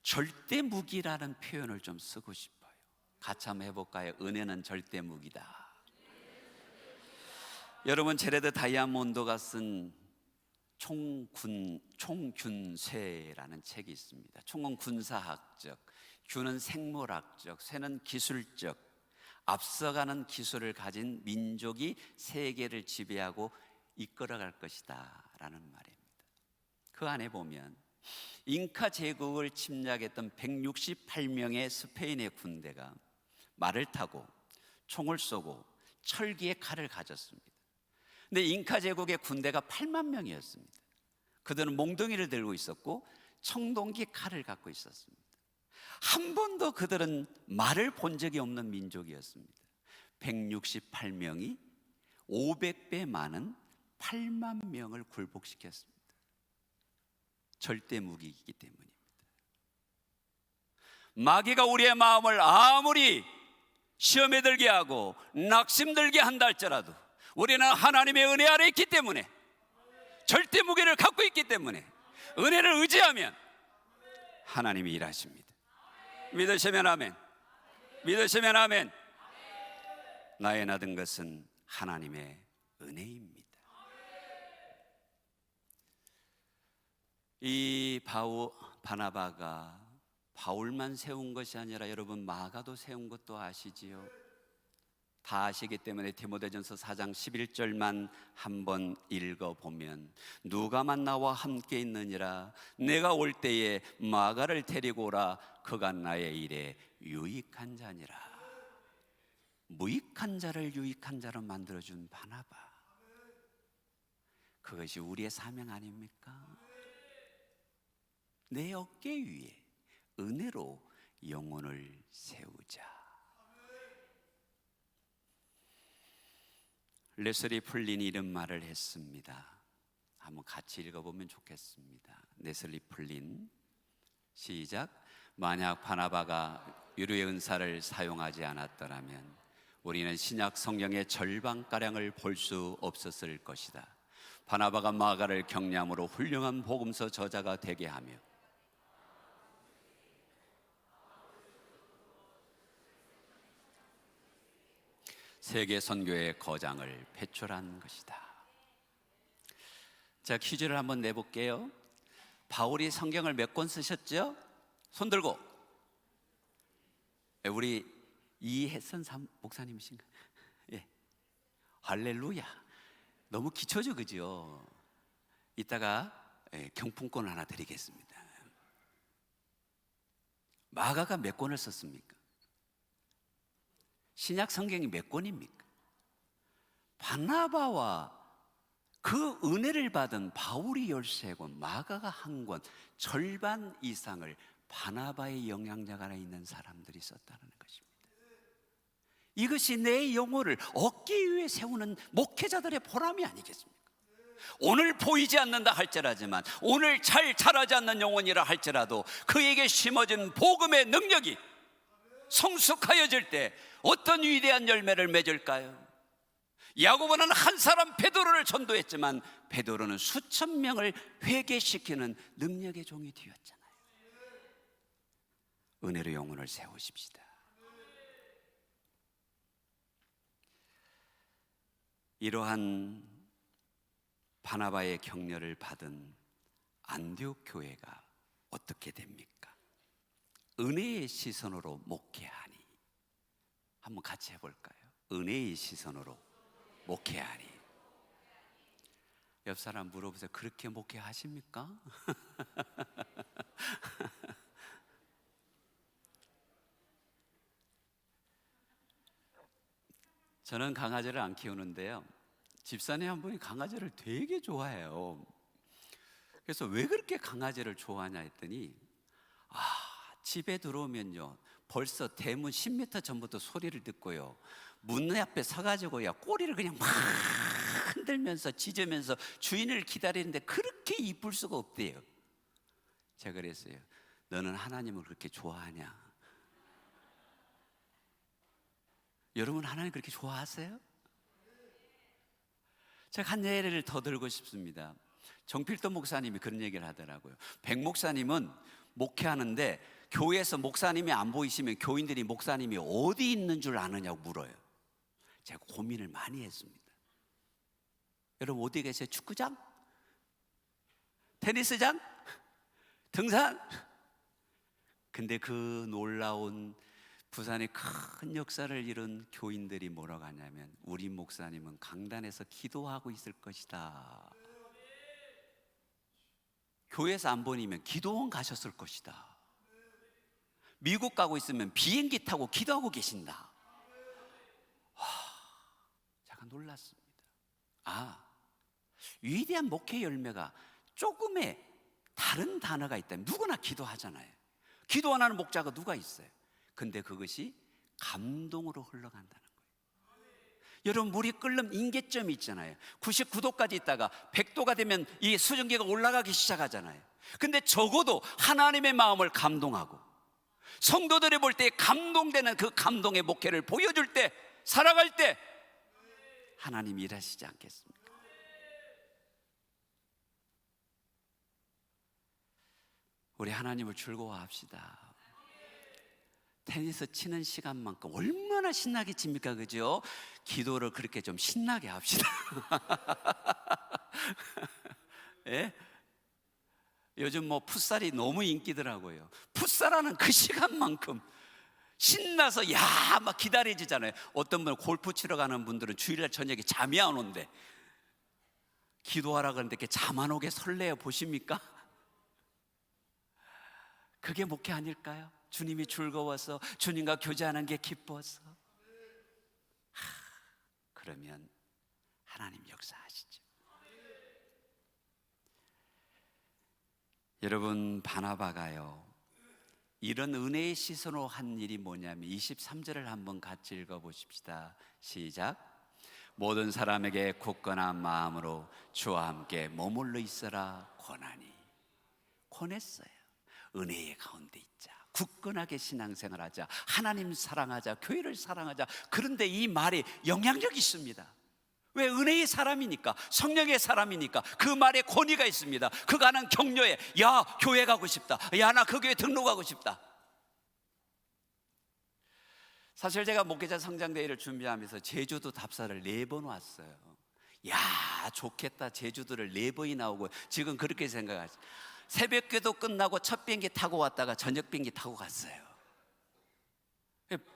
절대무기라는 표현을 좀 쓰고 싶어요. 같이 한번 해볼까요? 은혜는 절대무기다. 여러분, 제레드 다이아몬드가 쓴 총균쇠라는 책이 있습니다. 총은 군사학적, 균은 생물학적, 쇠는 기술적, 앞서가는 기술을 가진 민족이 세계를 지배하고 이끌어갈 것이다 라는 말입니다. 그 안에 보면 잉카 제국을 침략했던 168명의 스페인의 군대가 말을 타고 총을 쏘고 철기의 칼을 가졌습니다. 근데 잉카 제국의 군대가 8만 명이었습니다. 그들은 몽둥이를 들고 있었고 청동기 칼을 갖고 있었습니다. 한 번도 그들은 말을 본 적이 없는 민족이었습니다. 168명이 500배 많은 8만 명을 굴복시켰습니다. 절대 무기이기 때문입니다. 마귀가 우리의 마음을 아무리 시험에 들게 하고 낙심들게 한다 할지라도 우리는 하나님의 은혜 아래 있기 때문에, 절대 무기를 갖고 있기 때문에 은혜를 의지하면 하나님이 일하십니다. 믿으시면 아멘. 믿으시면 아멘. 나의 나든 것은 하나님의 은혜입니다. 이 바나바가 바울만 세운 것이 아니라 여러분 마가도 세운 것도 아시지요? 다 아시기 때문에 디모데전서 4장 11절만 한번 읽어보면, 누가만 나와 함께 있느니라, 내가 올 때에 마가를 데리고 오라, 그가 나의 일에 유익한 자니라. 무익한 자를 유익한 자로 만들어준 바나바, 그것이 우리의 사명 아닙니까? 내 어깨 위에 은혜로 영혼을 세우자. 레슬리 플린이 이런 말을 했습니다. 한번 같이 읽어보면 좋겠습니다. 레슬리 플린, 시작. 만약 바나바가 유료의 은사를 사용하지 않았더라면 우리는 신약 성경의 절반가량을 볼 수 없었을 것이다. 바나바가 마가를 격려함으로 훌륭한 복음서 저자가 되게 하며 세계 선교의 거장을 배출한 것이다. 자, 퀴즈를 한번 내볼게요. 바울이 성경을 몇 권 쓰셨죠? 손 들고. 우리 이혜선 목사님이신가? 예. 할렐루야. 너무 기초죠, 그죠? 이따가 경품권 하나 드리겠습니다. 마가가 몇 권을 썼습니까? 신약 성경이 몇 권입니까? 바나바와 그 은혜를 받은 바울이 13권, 마가가 1권, 절반 이상을 바나바의 영향력 안에 있는 사람들이 썼다는 것입니다. 이것이 내 영혼을 얻기 위해 세우는 목회자들의 보람이 아니겠습니까? 오늘 보이지 않는다 할지라지만, 오늘 잘 자라지 않는 영혼이라 할지라도 그에게 심어진 복음의 능력이 성숙하여질 때 어떤 위대한 열매를 맺을까요? 야고보는 한 사람 베드로를 전도했지만 베드로는 수천 명을 회개시키는 능력의 종이 되었잖아요. 은혜로 영혼을 세우십시다. 이러한 바나바의 격려를 받은 안디옥 교회가 어떻게 됩니까? 은혜의 시선으로 목회하니. 한번 같이 해볼까요? 은혜의 시선으로 목회하니. 옆 사람 물어보세요. 그렇게 목회하십니까? 저는 강아지를 안 키우는데요, 집사님 한 분이 강아지를 되게 좋아해요. 그래서 왜 그렇게 강아지를 좋아하냐 했더니, 집에 들어오면요 벌써 대문 10m 전부터 소리를 듣고요, 문 앞에 서가지고요 꼬리를 그냥 막 흔들면서 짖으면서 주인을 기다리는데 그렇게 이쁠 수가 없대요. 제가 그랬어요. 너는 하나님을 그렇게 좋아하냐? 여러분 하나님 그렇게 좋아하세요? 제가 한 예를 더 들고 싶습니다. 정필도 목사님이 그런 얘기를 하더라고요. 백 목사님은 목회하는데 교회에서 목사님이 안 보이시면 교인들이 목사님이 어디 있는 줄 아느냐고 물어요. 제가 고민을 많이 했습니다. 여러분 어디 계세요? 축구장? 테니스장? 등산? 근데 그 놀라운 부산의 큰 역사를 이룬 교인들이 뭐라고 하냐면, 우리 목사님은 강단에서 기도하고 있을 것이다. 교회에서 안 보이면 기도원 가셨을 것이다. 미국 가고 있으면 비행기 타고 기도하고 계신다. 제가 놀랐습니다. 위대한 목회 열매가 조금의 다른 단어가 있다면 누구나 기도하잖아요. 기도 안 하는 목자가 누가 있어요? 근데 그것이 감동으로 흘러간다는 거예요. 여러분 물이 끓는 임계점이 있잖아요. 99도까지 있다가 100도가 되면 이 수증기가 올라가기 시작하잖아요. 근데 적어도 하나님의 마음을 감동하고 성도들이 볼 때 감동되는 그 감동의 목회를 보여줄 때, 살아갈 때 하나님이 일하시지 않겠습니까? 우리 하나님을 즐거워합시다. 테니스 치는 시간만큼 얼마나 신나게 칩니까? 그죠? 기도를 그렇게 좀 신나게 합시다. 예? 요즘 뭐 풋살이 너무 인기더라고요. 풋살하는 그 시간만큼 신나서 막 기다려지잖아요. 어떤 분은 골프 치러 가는 분들은 주일날 저녁에 잠이 안 오는데 기도하라 그러는데 이렇게 잠 안 오게 설레어 보십니까? 그게 목회 아닐까요? 주님이 즐거워서, 주님과 교제하는 게 기뻐서. 그러면 하나님 역사하시죠. 여러분 바나바가요 이런 은혜의 시선으로 한 일이 뭐냐면 23절을 한번 같이 읽어보십시다. 시작. 모든 사람에게 굳건한 마음으로 주와 함께 머물러 있어라 권하니. 권했어요. 은혜의 가운데 있자, 굳건하게 신앙생활하자, 하나님 사랑하자, 교회를 사랑하자. 그런데 이 말이 영향력이 있습니다. 왜? 은혜의 사람이니까, 성령의 사람이니까 그 말에 권위가 있습니다. 그가 하는 격려에, 야, 교회 가고 싶다, 야, 나 그 교회 등록하고 싶다. 사실 제가 목회자 성장대회를 준비하면서 제주도 답사를 4번 왔어요. 야, 좋겠다. 제주도를 4번이 나오고. 지금 그렇게 생각하지. 새벽기도 끝나고 첫 비행기 타고 왔다가 저녁 비행기 타고 갔어요.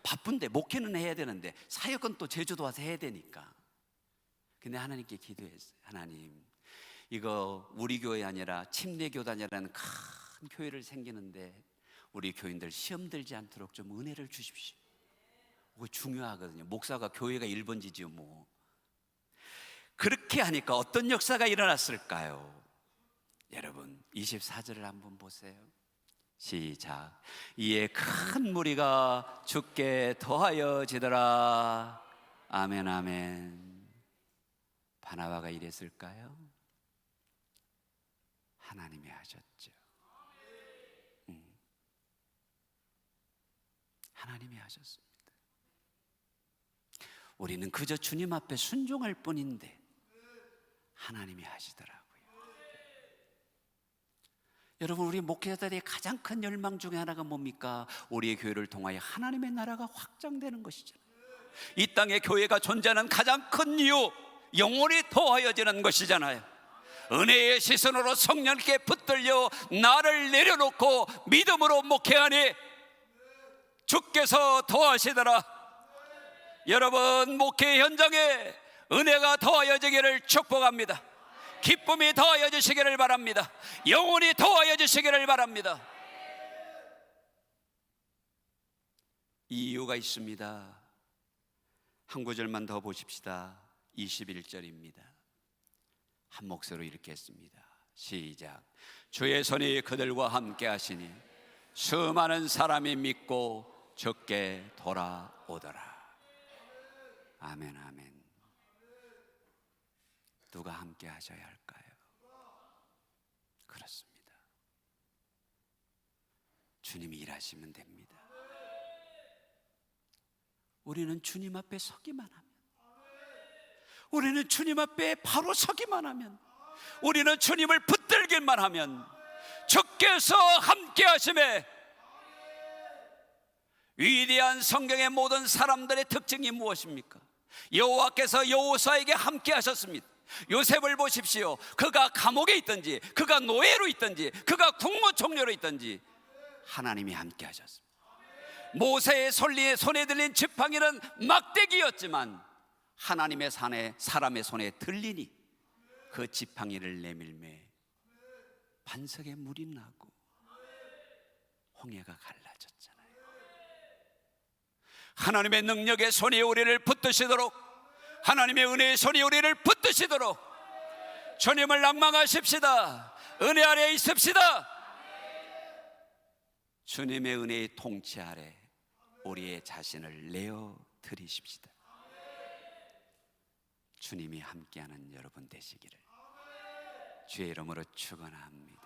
바쁜데, 목회는 해야 되는데 사역은 또 제주도 와서 해야 되니까. 근데 하나님께 기도했어요. 하나님, 이거 우리 교회 아니라 침례교단이라는 큰 교회를 생기는데 우리 교인들 시험 들지 않도록 좀 은혜를 주십시오. 그거 중요하거든요. 목사가 교회가 1번지지요 뭐. 그렇게 하니까 어떤 역사가 일어났을까요? 여러분 24절을 한번 보세요. 시작. 이에 큰 무리가 주께 더하여 지더라. 아멘 아멘. 바나바가 이랬을까요? 하나님이 하셨죠. 하나님이 하셨습니다. 우리는 그저 주님 앞에 순종할 뿐인데 하나님이 하시더라고요. 여러분, 우리 목회자들의 가장 큰 열망 중에 하나가 뭡니까? 우리의 교회를 통하여 하나님의 나라가 확장되는 것이잖아요. 이 땅에 교회가 존재하는 가장 큰 이유, 영혼이 더하여지는 것이잖아요. 은혜의 시선으로 성령께 붙들려 나를 내려놓고 믿음으로 목회하니 주께서 더하시더라. 여러분, 목회 현장에 은혜가 더하여지기를 축복합니다. 기쁨이 더하여지시기를 바랍니다. 영혼이 더하여지시기를 바랍니다. 이유가 있습니다. 한 구절만 더 보십시다. 21절입니다. 한 목소리로 이렇게 했습니다. 시작. 주의 손이 그들과 함께 하시니 수많은 사람이 믿고 주께 돌아오더라. 아멘 아멘. 누가 함께 하셔야 할까요? 그렇습니다. 주님이 일하시면 됩니다. 우리는 주님 앞에 서기만 하면, 우리는 주님 앞에 바로 서기만 하면, 우리는 주님을 붙들기만 하면 주께서 함께 하심에, 위대한 성경의 모든 사람들의 특징이 무엇입니까? 여호와께서 여호사에게 함께 하셨습니다. 요셉을 보십시오. 그가 감옥에 있든지, 그가 노예로 있든지, 그가 국무총리로 있든지 하나님이 함께 하셨습니다. 모세의 손에 들린 지팡이는 막대기였지만 하나님의 사람의 손에 들리니 그 지팡이를 내밀매 반석에 물이 나고 홍해가 갈라졌잖아요. 하나님의 능력의 손이 우리를 붙드시도록, 하나님의 은혜의 손이 우리를 붙드시도록 주님을 낭망하십시다. 은혜 아래 있읍시다. 주님의 은혜의 통치 아래 우리의 자신을 내어 드리십시다. 주님이 함께하는 여러분 되시기를 주의 이름으로 축원합니다.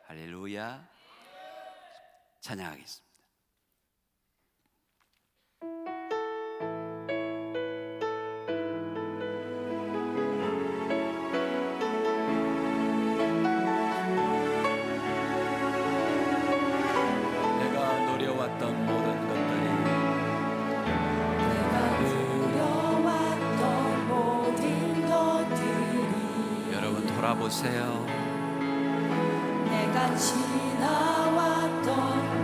할렐루야. 찬양하겠습니다. 내가 노려왔던 모든 것들이, 내가 누려왔던 모든 것들이, 여러분 돌아보세요. 내가 지나왔던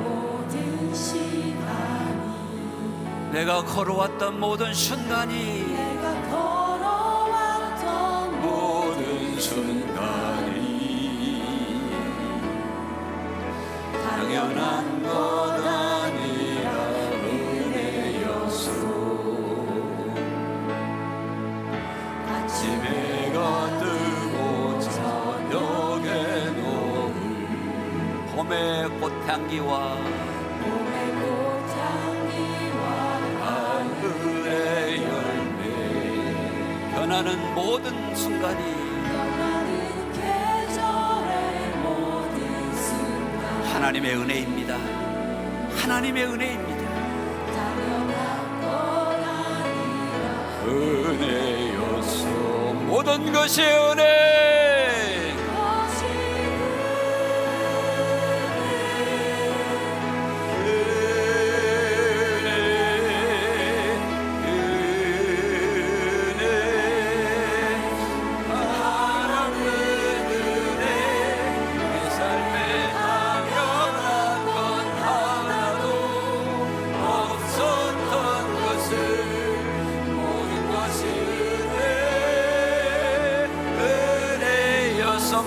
모든 시간이, 내가 걸어왔던 모든 순간이, 내가 걸어왔던 모든 순간이 당연한 것 아니라 은혜였소. 아침에 해가 뜨고 저녁에 노을, 봄의 꽃향기와 봄의 꽃향기와 가을의 열매, 변하는 모든 순간이 변하는 계절의 모든 순간, 하나님의 은혜입니다. 하나님의 은혜입니다. 당연한 것 아니라 은혜요 모든 것이 은혜.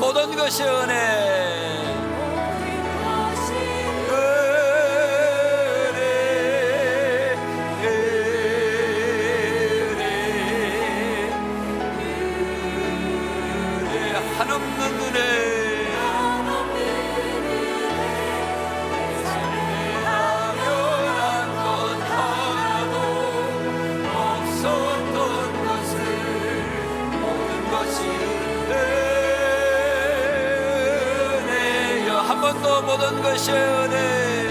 모든 것이 은혜. 한없는 은혜. 한 번 더 모든 것이 은혜.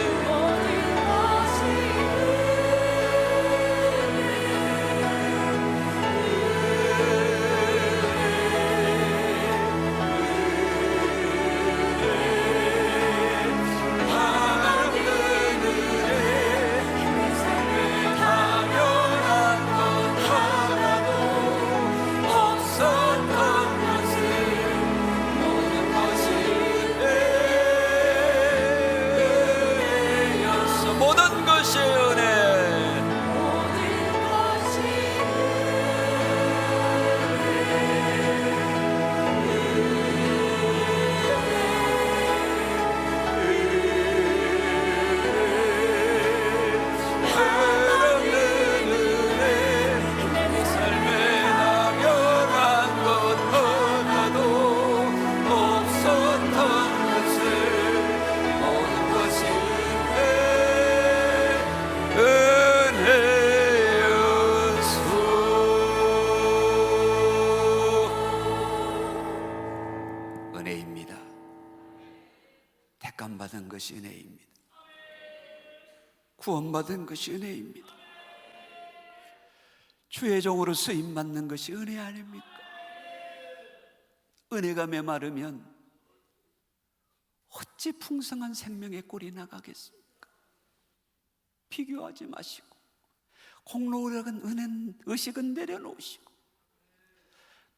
모든 것이 은혜. 은혜입니다. 택감받은 것이 은혜입니다. 구원받은 것이 은혜입니다. 주의 종으로 쓰임받는 것이 은혜 아닙니까? 은혜가 메마르면 어찌 풍성한 생명의 꼴이 나가겠습니까? 비교하지 마시고 공로력은 은혜는 의식은 내려놓으시고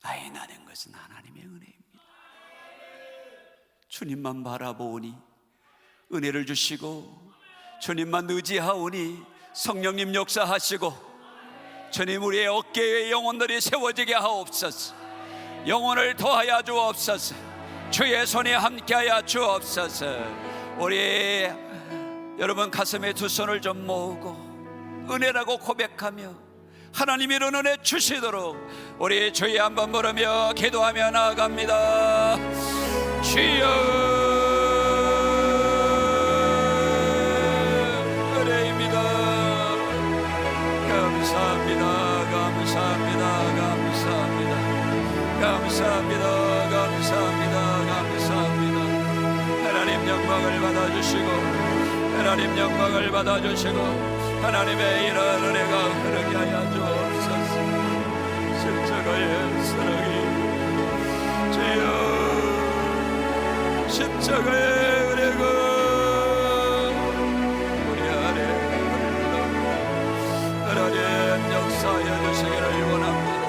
나의 나는 것은 하나님의 은혜입니다. 주님만 바라보니 은혜를 주시고 주님만 의지하오니 성령님 역사하시고 주님 우리의 어깨에 영혼들이 세워지게 하옵소서. 영혼을 더하여 주옵소서. 주의 손에 함께하여 주옵소서. 우리 여러분 가슴에 두 손을 좀 모으고 은혜라고 고백하며 하나님이 이런 은혜 주시도록 우리 주의 한번 부르며 기도하며 나아갑니다. 주여 은혜입니다. 감사합니다. 감사합니다. 감사합니다. 감사합니다. 감사합니다. 감사합니다. 하나님 영광을 받아주시고 하나님 영광을 받아주시고 하나님의 이런 은혜가 흐르게 하여 주옵소서. 십자가의 사랑이 주여 십자가의 은혜가 우리 안에 흘러 하나님 역사하여 주시기를 원합니다.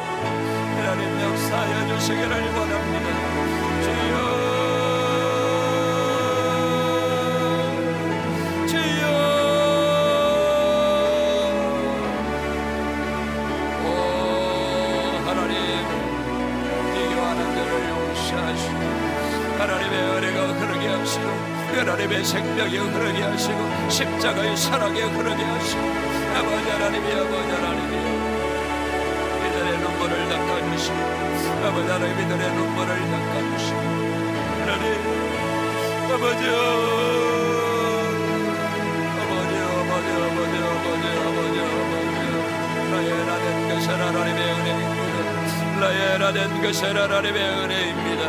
하나님 역사하여 주시기를 원합니다. 주여 주여 오 하나님 비교하는 데를 용서하시고 하나님의 은혜가 흐르게 하시고 하나님의 생명이 흐르게 하시고 십자가의 사랑이 흐르게 하시고 아버지 하나님이 아버지 하나님이 이들의 눈물을 닦아주시고 아버지 하나님 이들의 눈물을 닦아주시고 하나님 아버지 나의 나된 것은 하나님의 은혜입니다. 나의 나된 것은 하나님의 은혜입니다.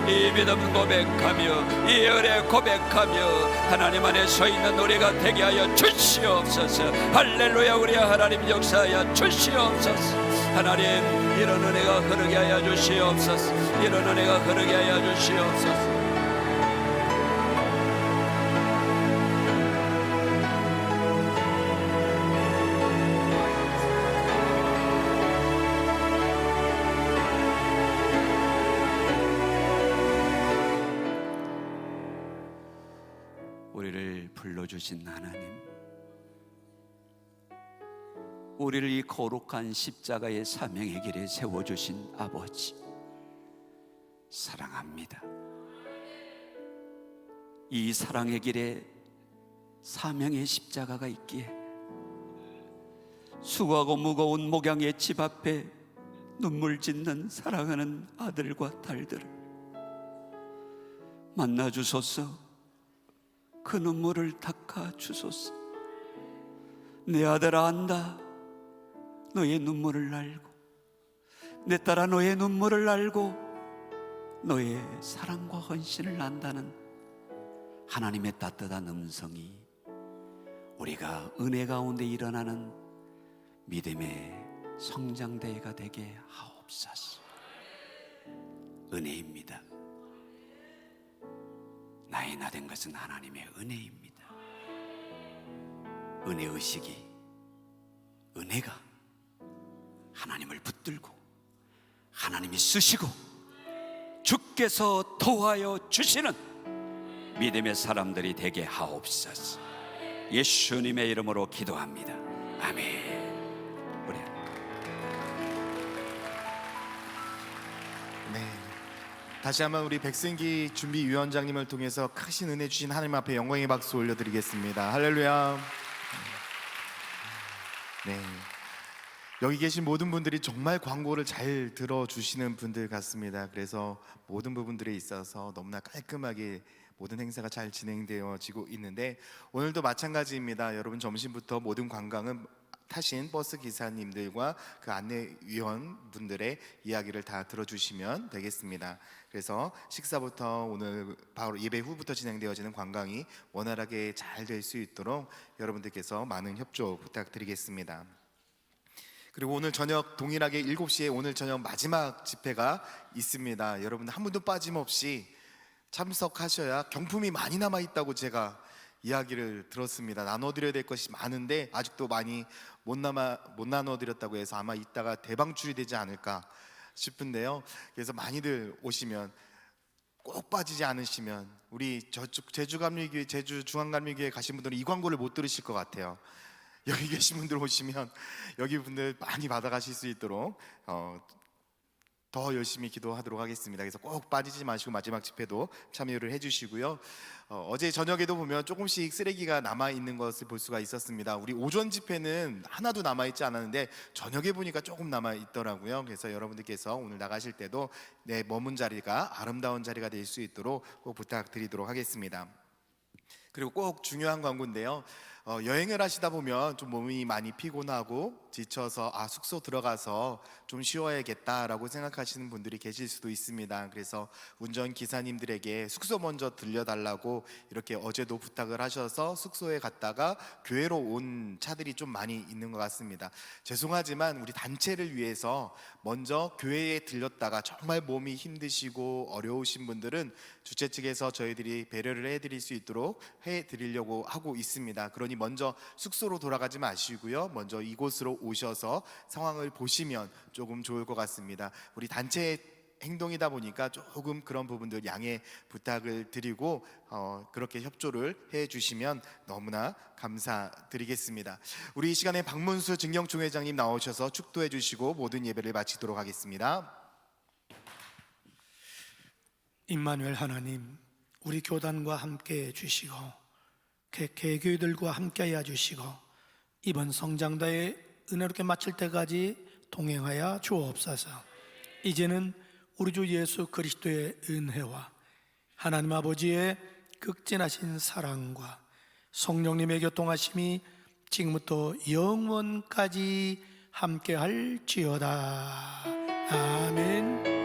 이 믿음 고백하며 이 은혜 고백하며 하나님 안에 서 있는 우리가 되게 하여 주시옵소서. 할렐루야. 우리 하나님 역사하여 주시옵소서. 하나님, 이런 은혜가 흐르게 하여 주시옵소서. 이런 은혜가 흐르게 하여 주시옵소서. 우리를 불러주신 하나님, 우리를 이 거룩한 십자가의 사명의 길에 세워주신 아버지, 사랑합니다. 이 사랑의 길에 사명의 십자가가 있기에 수고하고 무거운 목양의 집 앞에 눈물 짓는 사랑하는 아들과 딸들을 만나 주소서. 그 눈물을 닦아 주소서. 내 아들아, 안다. 너의 눈물을 알고, 내 딸아, 너의 눈물을 알고 너의 사랑과 헌신을 안다는 하나님의 따뜻한 음성이 우리가 은혜 가운데 일어나는 믿음의 성장대회가 되게 하옵소서. 은혜입니다. 나의 나 된 것은 하나님의 은혜입니다. 은혜의식이, 은혜가 하나님을 붙들고 하나님이 쓰시고 주께서 도와여 주시는 믿음의 사람들이 되게 하옵소서. 예수님의 이름으로 기도합니다. 아멘. 우리 네. 다시 한번 우리 백승기 준비위원장님을 통해서 크신 은혜 주신 하나님 앞에 영광의 박수 올려드리겠습니다. 할렐루야. 네. 여기 계신 모든 분들이 정말 광고를 잘 들어주시는 분들 같습니다. 그래서 모든 부분들에 있어서 너무나 깔끔하게 모든 행사가 잘 진행되어지고 있는데, 오늘도 마찬가지입니다. 여러분, 점심부터 모든 관광은 타신 버스 기사님들과 그 안내위원분들의 이야기를 다 들어주시면 되겠습니다. 그래서 식사부터 오늘 바로 예배 후부터 진행되어지는 관광이 원활하게 잘 될 수 있도록 여러분들께서 많은 협조 부탁드리겠습니다. 그리고 오늘 저녁 동일하게 7시에 오늘 저녁 마지막 집회가 있습니다. 여러분 한 분도 빠짐없이 참석하셔야 경품이 많이 남아있다고 제가 이야기를 들었습니다. 나눠드려야 될 것이 많은데 아직도 많이 못 나눠드렸다고 해서 아마 이따가 대방출이 되지 않을까 싶은데요. 그래서 많이들 오시면, 꼭 빠지지 않으시면, 우리 저쪽 제주감리교회, 제주중앙감리교회 가신 분들은 이 광고를 못 들으실 것 같아요. 여기 계신 분들 오시면 여기 분들 많이 받아가실 수 있도록 더 열심히 기도하도록 하겠습니다. 그래서 꼭 빠지지 마시고 마지막 집회도 참여를 해주시고요. 어제 저녁에도 보면 조금씩 쓰레기가 남아있는 것을 볼 수가 있었습니다. 우리 오전 집회는 하나도 남아있지 않았는데 저녁에 보니까 조금 남아있더라고요. 그래서 여러분들께서 오늘 나가실 때도 내 머문 자리가 아름다운 자리가 될 수 있도록 꼭 부탁드리도록 하겠습니다. 그리고 꼭 중요한 광고인데요. 여행을 하시다 보면 좀 몸이 많이 피곤하고 지쳐서 숙소 들어가서 좀 쉬어야겠다라고 생각하시는 분들이 계실 수도 있습니다. 그래서 운전기사님들에게 숙소 먼저 들려달라고 이렇게 어제도 부탁을 하셔서 숙소에 갔다가 교회로 온 차들이 좀 많이 있는 것 같습니다. 죄송하지만 우리 단체를 위해서 먼저 교회에 들렸다가 정말 몸이 힘드시고 어려우신 분들은 주최 측에서 저희들이 배려를 해드릴 수 있도록 해드리려고 하고 있습니다. 그러니 먼저 숙소로 돌아가지 마시고요, 먼저 이곳으로 오셔서 상황을 보시면 조금 좋을 것 같습니다. 우리 단체 행동이다 보니까 조금 그런 부분들 양해 부탁을 드리고 그렇게 협조를 해주시면 너무나 감사드리겠습니다. 우리 이 시간에 박문수 증경총회장님 나오셔서 축도해 주시고 모든 예배를 마치도록 하겠습니다. 임마누엘 하나님, 우리 교단과 함께 해주시고 개교회들과 함께하여 주시고 이번 성장대회 은혜롭게 마칠 때까지 동행하여 주옵소서. 이제는 우리 주 예수 그리스도의 은혜와 하나님 아버지의 극진하신 사랑과 성령님의 교통하심이 지금부터 영원까지 함께할지어다. 아멘.